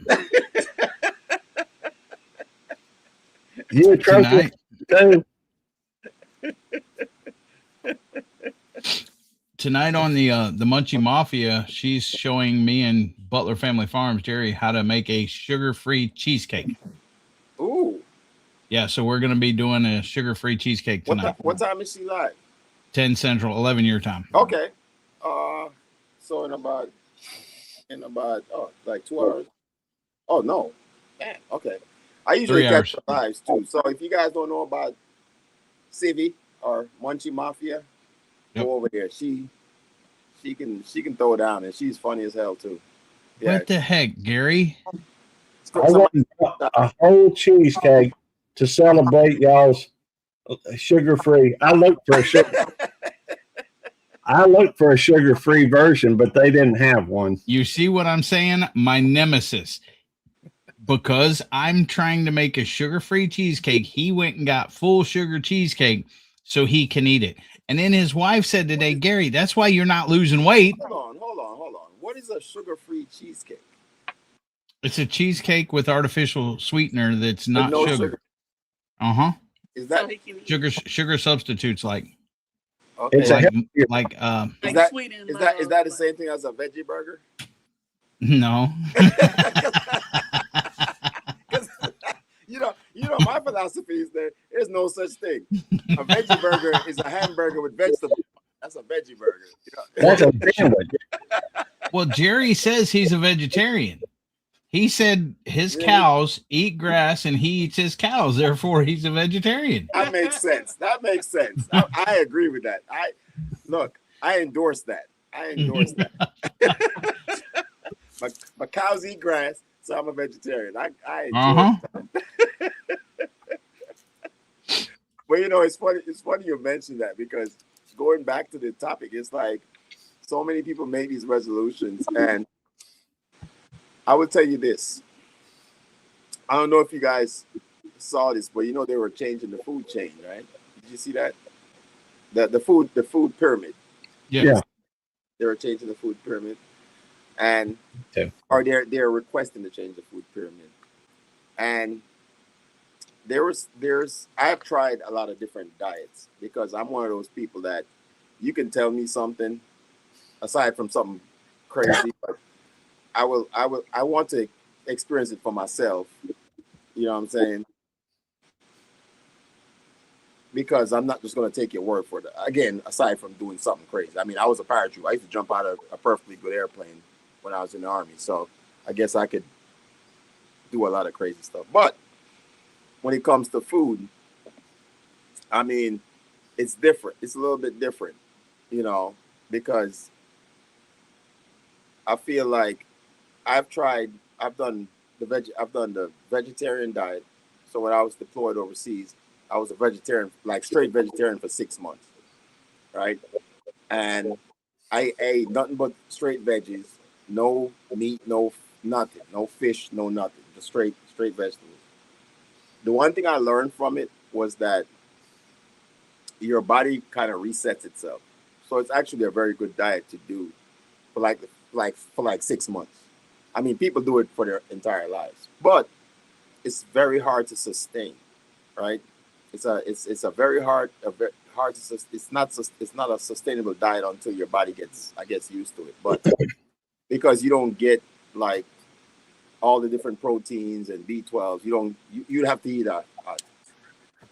You a trophy tonight, too? tonight on the Munchie Mafia, she's showing me and Butler Family Farms, Jerry, how to make a sugar-free cheesecake. Ooh, Yeah, so we're gonna be doing a sugar-free cheesecake tonight. what time is she live? 10 Central, 11 your time. Okay. So in about like 2 hours. Oh no. Man, okay. I usually 3 catch hours. the lives too. So if you guys don't know about Civi or Munchie Mafia, Yep. go over there. She can throw down and she's funny as hell too. Yeah. What the heck, Gary? I Somebody, want a whole cheesecake to celebrate y'all's sugar-free. I looked for a sugar-free version, but they didn't have one. You see what I'm saying? My nemesis. Because I'm trying to make a sugar-free cheesecake, he went and got full sugar cheesecake so he can eat it. And then his wife said today, Gary, that's why you're not losing weight. hold on. What is a sugar-free cheesecake? It's a cheesecake with artificial sweetener that's With not no sugar. Uh-huh. Is So that he can eat. Sugar substitutes like okay? It's a like healthier- like Is Like that sweet and is that low, the but- same thing as a veggie burger? no. My philosophy is there's no such thing. A veggie burger is a hamburger with vegetables. That's a veggie burger. That's a sandwich. Well, Jerry says he's a vegetarian. He said his Really? cows eat grass and he eats his cows, therefore he's a vegetarian. That makes sense. I agree with that. I endorse that. My cows eat grass, so I'm a vegetarian. I enjoy it. But it's funny. It's funny you mentioned that because going back to the topic, it's like so many people make these resolutions, and I would tell you this. I don't know if you guys saw this, but they were changing the food chain, right? Did you see that? The food pyramid. Yeah. They were changing the food pyramid, and or they're requesting to change the food pyramid, and I've tried a lot of different diets because I'm one of those people that you can tell me something aside from something crazy, but I want to experience it for myself. You know what I'm saying? Because I'm not just going to take your word for it. Again, aside from doing something crazy. I mean, I was a parachute. I used to jump out of a perfectly good airplane when I was in the Army. So I guess I could do a lot of crazy stuff. But when it comes to food, I mean, it's different. It's a little bit different, because I feel like I've done the vegetarian diet. So when I was deployed overseas, I was a vegetarian, like straight vegetarian for 6 months, right? And I ate nothing but straight veggies, no meat, no nothing, no fish, no nothing, just straight vegetables. The one thing I learned from it was that your body kind of resets itself. So it's actually a very good diet to do for like 6 months. I mean, people do it for their entire lives, but it's very hard to sustain, right? It's a very hard hard to it's not a sustainable diet until your body gets, I guess, used to it. But because you don't get like all the different proteins and B12s, you'd have to eat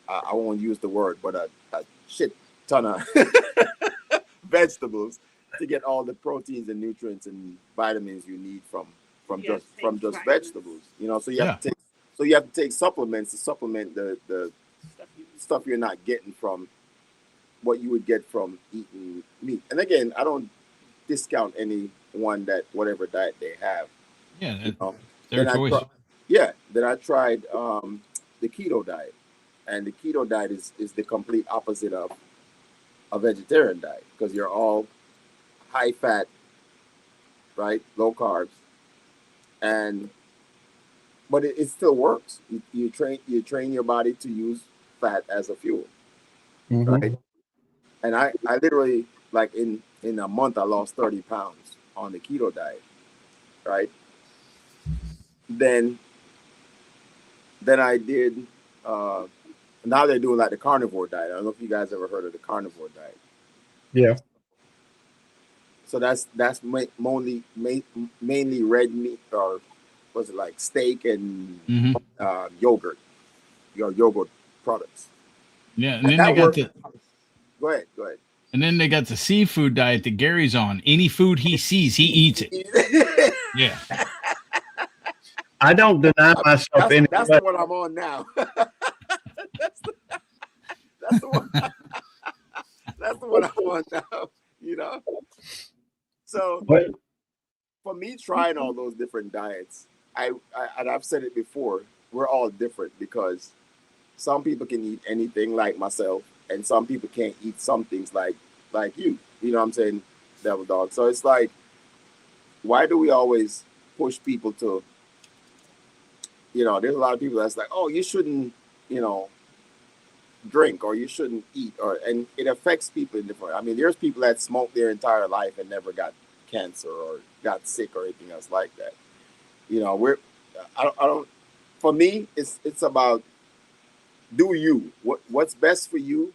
I won't use the word, but a shit ton of vegetables to get all the proteins and nutrients and vitamins you need from just vegetables. So you Yeah. have to take you have to take supplements to supplement the stuff you're not getting from what you would get from eating meat. And again, I don't discount anyone that whatever diet they have. Yeah. You know. Their choice. Then I tried the keto diet, and the keto diet is the complete opposite of a vegetarian diet because you're all high fat, right, low carbs, and but it still works. You train your body to use fat as a fuel, right? And I literally, like, in a month I lost 30 pounds on the keto diet, right? Then I did. Now they're doing like the carnivore diet. I don't know if you guys ever heard of the carnivore diet. Yeah. So that's mainly red meat, or was it like steak and yogurt, your yogurt products. Yeah, and then they got the. Go ahead. And then they got the seafood diet that Gary's on. Any food he sees, he eats it. Yeah. I don't deny myself any. That's the one I'm on now. that's the one. That's the one I'm on now. So for me, trying all those different diets, and I've said it before, we're all different because some people can eat anything like myself, and some people can't eat some things like you. You know what I'm saying, Devil Dog? So it's like, why do we always push people to, there's a lot of people that's like, oh, you shouldn't, drink, or you shouldn't eat, and it affects people in different. I mean, there's people that smoke their entire life and never got cancer or got sick or anything else like that. I don't. For me, it's about, do you what's best for you.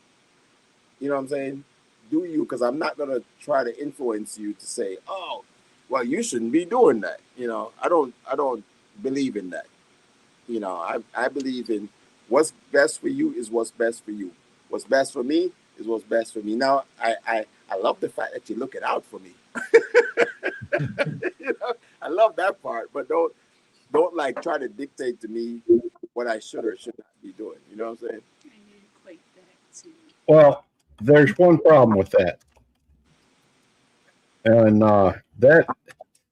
You know what I'm saying? Do you? Because I'm not gonna try to influence you to say, oh, well, you shouldn't be doing that. I don't believe in that. I believe in what's best for you is what's best for you. What's best for me is what's best for me. Now, I love the fact that you're looking out for me. I love that part, but don't like try to dictate to me what I should or should not be doing. You know what I'm saying? Well, there's one problem with that, and that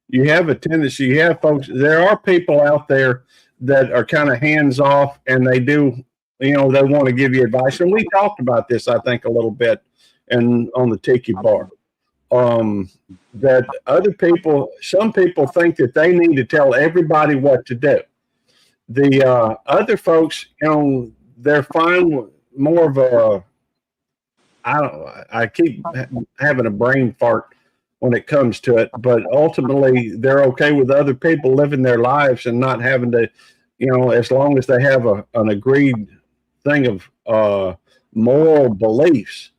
you have a tendency. You have folks. There are people out there that are kind of hands off, and they do. They want to give you advice, and we talked about this, I think, a little bit, and on the Tiki Bar. That some people think that they need to tell everybody what to do. The other folks, they're fine with more of a, I keep having a brain fart when it comes to it, but ultimately they're okay with other people living their lives and not having to, as long as they have an agreed thing of moral beliefs,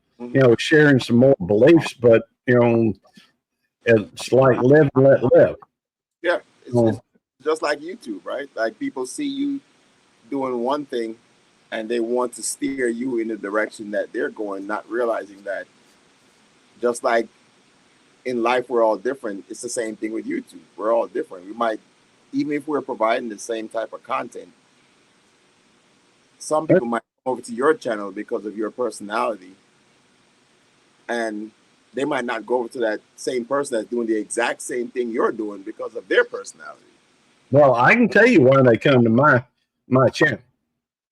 sharing some moral beliefs, but it's like live and let live. Yeah, it's just like YouTube, right? Like, people see you doing one thing and they want to steer you in the direction that they're going, not realizing that just like in life we're all different. It's the same thing with YouTube. We're all different. We might, even if we're providing the same type of content, some people might come over to your channel because of your personality, and they might not go over to that same person that's doing the exact same thing you're doing because of their personality. Well, I can tell you why they come to my channel.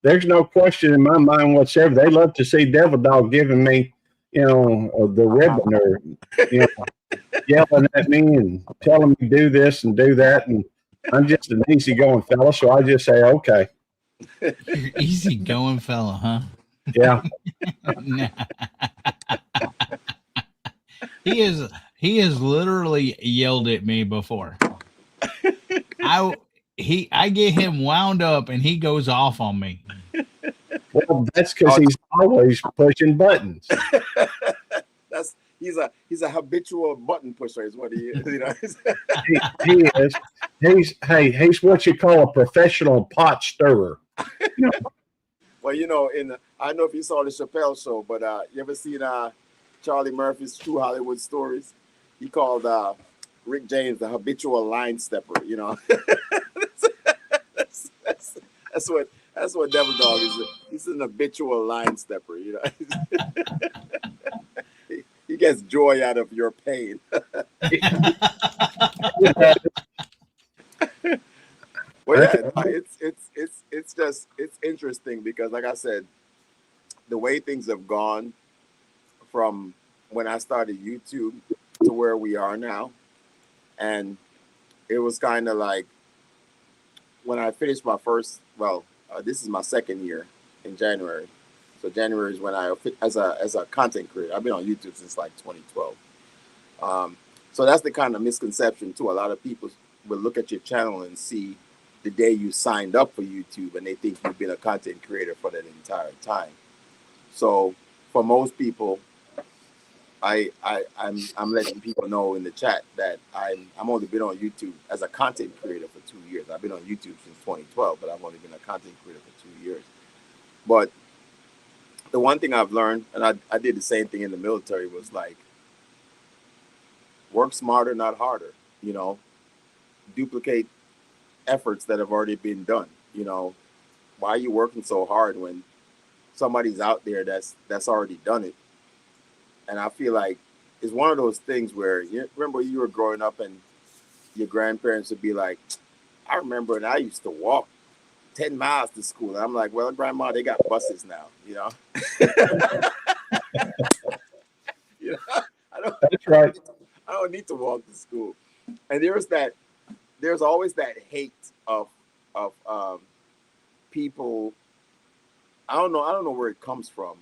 there's no question in my mind whatsoever. They love to see Devil Dog giving me, the ribbon, or you know, yelling at me and telling me do this and do that. And I'm just an easygoing fella, so I just say, okay, You're easy going fella, huh? yeah. Nah. He has literally yelled at me before. I I get him wound up and he goes off on me. Well, that's because Oh, he's always pushing buttons. that's he's a habitual button pusher, is what he is. You know. He is. He's what you call a professional pot stirrer. Well, I don't know if you saw the Chappelle show, but you ever seen Charlie Murphy's True Hollywood Stories? He called Rick James the habitual line stepper. That's what Devil Dog is. He's an habitual line stepper. He gets joy out of your pain. Well, yeah, it's interesting because, like I said, the way things have gone from when I started YouTube to where we are now, and it was kind of like when I finished my first. Well, this is my second year in January, so January is when as a content creator. I've been on YouTube since like 2012. So that's the kind of misconception too. A lot of people will look at your channel and see the day you signed up for YouTube, and they think you've been a content creator for that entire time. So for most people, I'm letting people know in the chat that I'm only been on YouTube as a content creator for 2 years. I've been on YouTube since 2012, but I've only been a content creator for 2 years. But the one thing I've learned, and I did the same thing in the military, was like, work smarter, not harder. Duplicate efforts that have already been done. Why are you working so hard when somebody's out there that's already done it? And I feel like it's one of those things where you remember you were growing up and your grandparents would be like, I remember, and I used to walk 10 miles to school. And I'm like, well, grandma, they got buses now, That's right. I don't need to walk to school. And there's always that hate of people. I don't know where it comes from,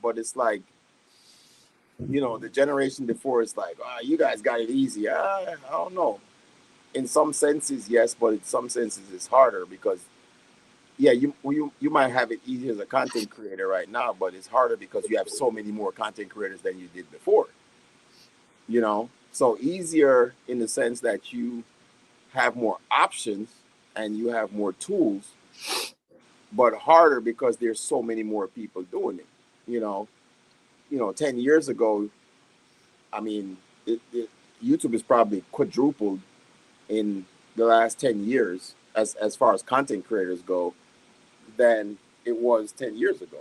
but it's like, the generation before is like, you guys got it easy. I don't know. In some senses, yes, but in some senses it's harder because, yeah, you might have it easier as a content creator right now, but it's harder because you have so many more content creators than you did before. So easier in the sense that you have more options and you have more tools, but harder because there's so many more people doing it. 10 years ago, I mean, YouTube is probably quadrupled in the last 10 years as far as content creators go than it was 10 years ago,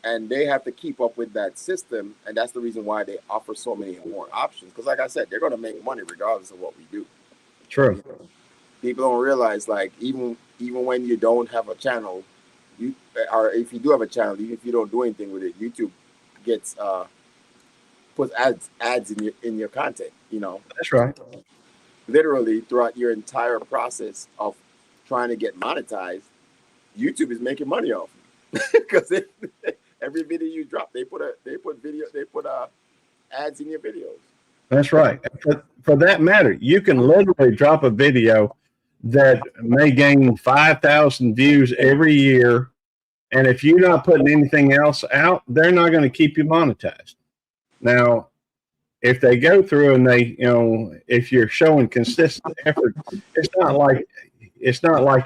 and they have to keep up with that system. And that's the reason why they offer so many more options. Because like I said, they're going to make money regardless of what we do. True. People don't realize, like, even when you don't have a channel, or if you do have a channel, even if you don't do anything with it, YouTube gets puts ads in your content. That's right. Literally throughout your entire process of trying to get monetized, YouTube is making money off because every video you drop, they put ads in your videos. That's right. For that matter, you can literally drop a video that may gain 5,000 views every year, and if you're not putting anything else out, they're not going to keep you monetized. Now, if they go through and they, if you're showing consistent effort, it's not like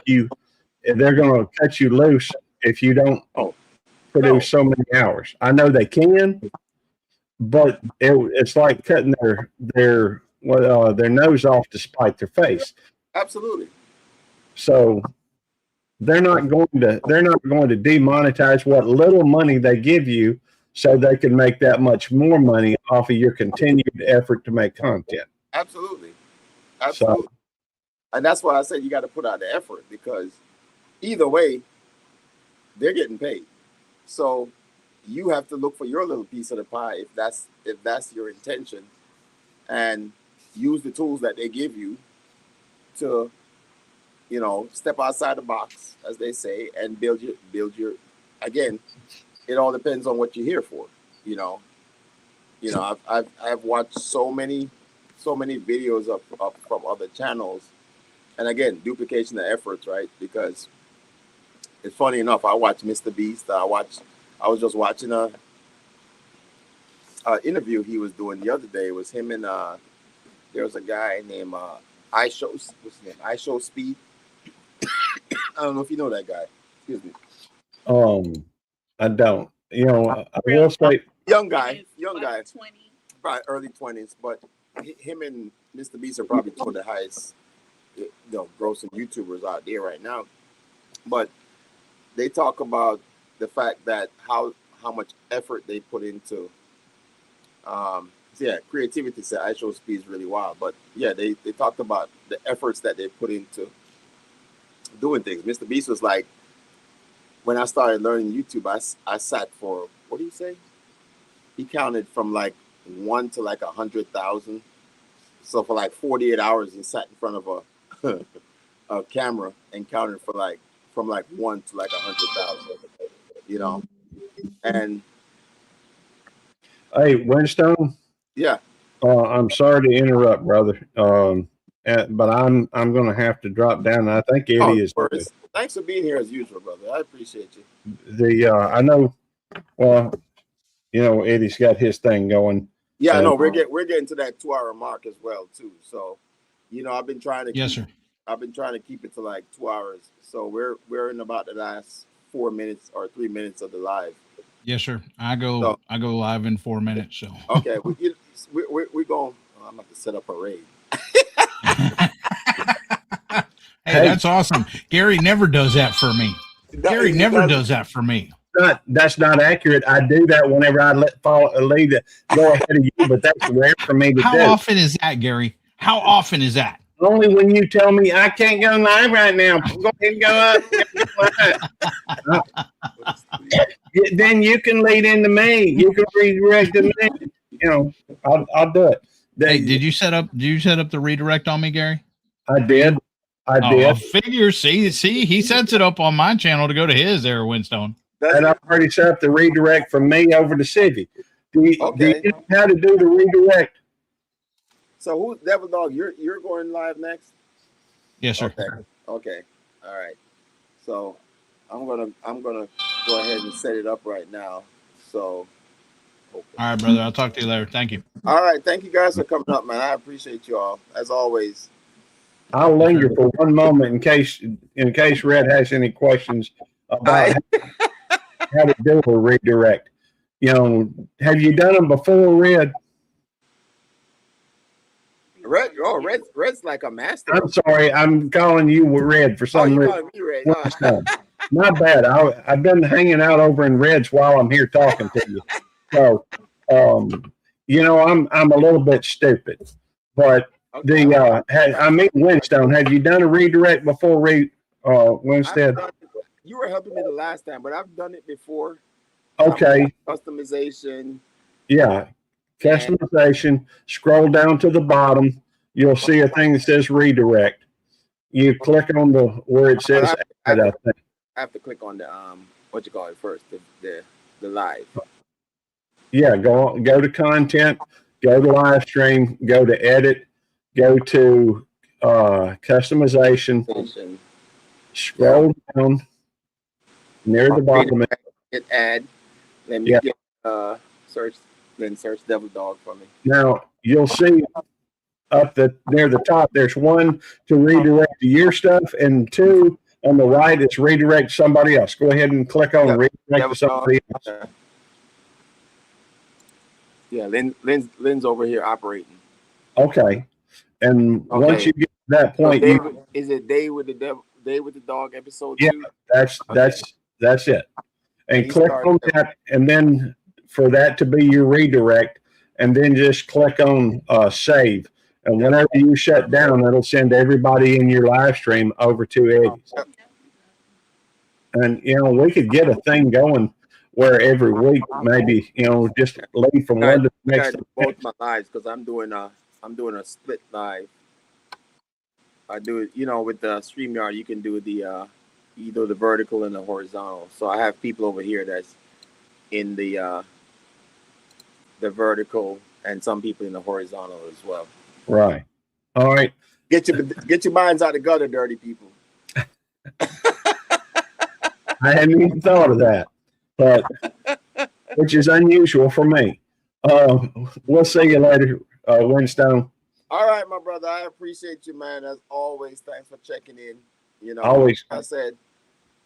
they're going to cut you loose if you don't produce so many hours. I know they can, but it's like cutting their nose off to spite their face. Absolutely. So they're not going to demonetize what little money they give you, so they can make that much more money off of your continued effort to make content. Absolutely. And that's why I said you got to put out the effort, because either way, they're getting paid. So you have to look for your little piece of the pie if that's your intention, and use the tools that they give you to, step outside the box, as they say, and build your. Again, it all depends on what you're here for. You know, I've watched so many videos of from other channels, and again, duplication of efforts, right? Because it's funny enough, I watch Mr. Beast. I was just watching a interview he was doing the other day. It was him and there was a guy named what's his name? I Show Speed. I don't know if you know that guy. Excuse me. I don't. I will say, Young guy, Like 20. probably early 20s, but him and Mr. Beast are probably two of the highest, grossing YouTubers out there right now. But they talk about the fact that how much effort they put into creativity. So I Show Speed is really wild, but yeah, they talked about the efforts that they put into doing things. Mr. Beast was like, when I started learning YouTube, I sat for, what do you say? He counted from like 1 to like 100,000. So for like 48 hours, he sat in front of a camera and counted for like from like 1 to like 100,000. And hey, Winstone. yeah. I'm sorry to interrupt, brother. But I'm going to have to drop down. I think Eddie is. Thanks for being here as usual, brother. I appreciate you. I know. Well, Eddie's got his thing going. Yeah, I know. We're getting to that 2-hour mark as well too. So, I've been trying to. Yes, sir. I've been trying to keep it to like 2 hours. So we're in about the last 4 minutes or 3 minutes of the live. Yes, sir. I go live in 4 minutes. So okay, we going. I'm about to set up a raid. Hey, that's awesome. Gary never does that for me. Gary never does that for me. That's not accurate. I do that whenever I lead it go ahead of you, but that's rare for me to do. How often is that, Gary? How often is that? Only when you tell me I can't go live right now. Go ahead and go up. Then you can lead into me. You can redirect to me. I'll do it. Hey, did you set up the redirect on me, Gary? I did. I figure. See, he sets it up on my channel to go to his there, Winstone. And I've already set up the redirect from me over to Civvy. Do you know how to do the redirect? So who's Devil Dog? You're going live next? Yes, sir. Okay. All right. So I'm gonna go ahead and set it up right now. So all right, brother. I'll talk to you later. Thank you. All right. Thank you guys for coming up, man. I appreciate you all as always. I'll linger for one moment in case Red has any questions about how to do a redirect. Have you done them before, Red? Red's like a master. I'm sorry, I'm calling you Red for some reason. Red. My bad. I've been hanging out over in Red's while I'm here talking to you. So, I'm a little bit stupid, but Winstone, have you done a redirect before, Winstead? You were helping me the last time, but I've done it before. Okay. Customization. Yeah. Customization. Scroll down to the bottom. You'll see a thing that says redirect. You click on where it says I have to click on the what you call it first, the live. Yeah, go to content, go to live stream, go to edit, go to customization, scroll down near the bottom. Hit add. Let me get search Devil Dog for me. Now you'll see up near the top, there's 1 to redirect to your stuff, and 2 on the right is redirect somebody else. Go ahead and click on redirect to somebody else. Yeah, Lynn's over here operating. Okay, and once you get to that point, is it Day with the Dog episode? Yeah, 2? that's it. And click on that, and then for that to be your redirect, and then just click on save. And whenever you shut down, it'll send everybody in your live stream over to Eddie's. And we could get a thing going where every week maybe just leave from I one to the try next to to do the both next. my lives because I'm doing a split live. I do it, with the StreamYard. You can do the either the vertical and the horizontal. So I have people over here that's in the vertical, and some people in the horizontal as well. Right. All right. Get your minds out of the gutter, dirty people. I hadn't even thought of that, but which is unusual for me. We'll see you later, Winstone. All right, my brother. I appreciate you, man. As always, thanks for checking in. Always Like I said,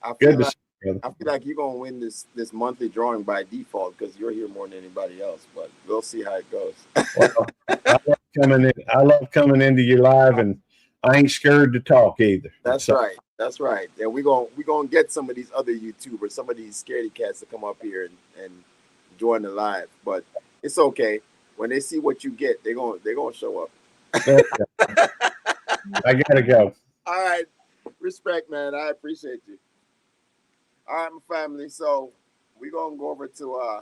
I good feel to like see you, brother. I feel like you're gonna win this monthly drawing by default because you're here more than anybody else. But we'll see how it goes. Well, I love coming in. I love coming into your live, and I ain't scared to talk either. That's So, right. That's right. And we're gonna get some of these other YouTubers, some of these scaredy cats to come up here and join the live. But it's okay. When they see what you get, they're gonna show up. there you go. I gotta go. All right. Respect, man. I appreciate you. All right, my family. So we're gonna go over to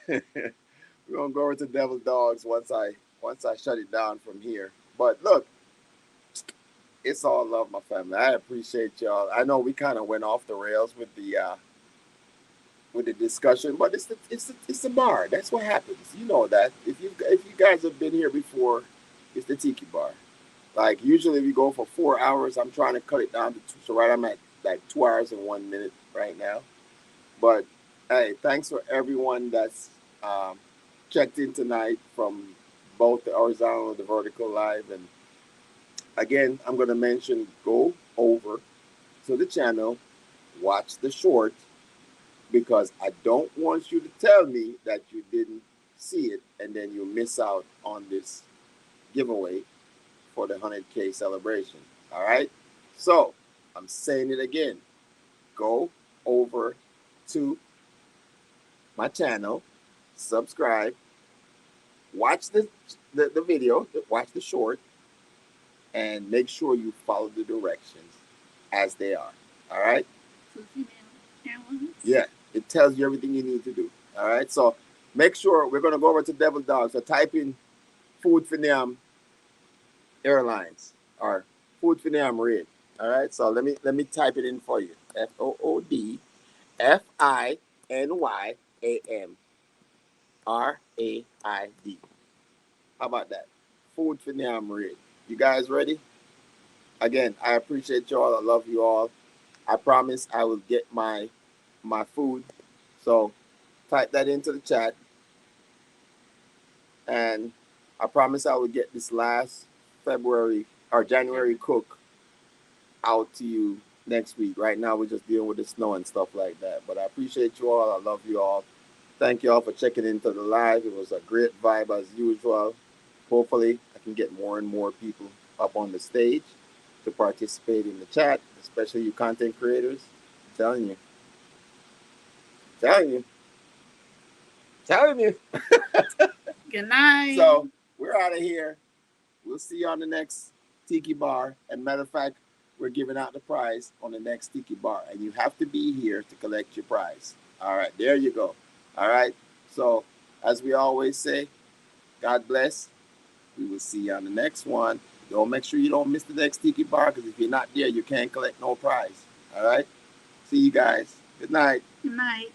we're gonna go over to Devil's Dogs once I shut it down from here. But look, it's all love, my family. I appreciate y'all. I know we kind of went off the rails with the discussion, but it's the bar. That's what happens. You know that. If you guys have been here before, it's the Tiki Bar. Like usually we go for 4 hours. I'm trying to cut it down to two. So right, I'm at like 2 hours and 1 minute right now. But hey, thanks for everyone that's um, checked in tonight from both the horizontal and the vertical live. And again, I'm going to mention go over to the channel, watch the short, because I don't want you to tell me that you didn't see it and then you miss out on this giveaway for the 100K celebration. All right. So I'm saying it again. Go over to my channel, subscribe, watch the video, watch the short, and make sure you follow the directions as they are. All right? Yeah, it tells you everything you need to do. All right? So make sure we're going to go over to Devil Dog. So type in Food for Nam Airlines or Food for Nam Red. All right? So let me type it in for you. FoodFinamRaid. How about that? Food for Nam Red. You guys ready? Again, I appreciate y'all. I love you all. I promise I will get my food. So type that into the chat, and I promise I will get this last February or January cook out to you next week. Right now we're just dealing with the snow and stuff like that. But I appreciate you all. I love you all. Thank you all for checking into the live. It was a great vibe as usual. Hopefully I can get more and more people up on the stage to participate in the chat, especially you content creators. I'm telling you, telling you. Good night. So we're out of here. We'll see you on the next Tiki Bar. And matter of fact, we're giving out the prize on the next Tiki Bar. And you have to be here to collect your prize. All right, there you go. All right. So as we always say, God bless. We will see you on the next one. Don't make sure you don't miss the next Tiki Bar, because if you're not there, you can't collect no prize. All right. See you guys. Good night. Good night.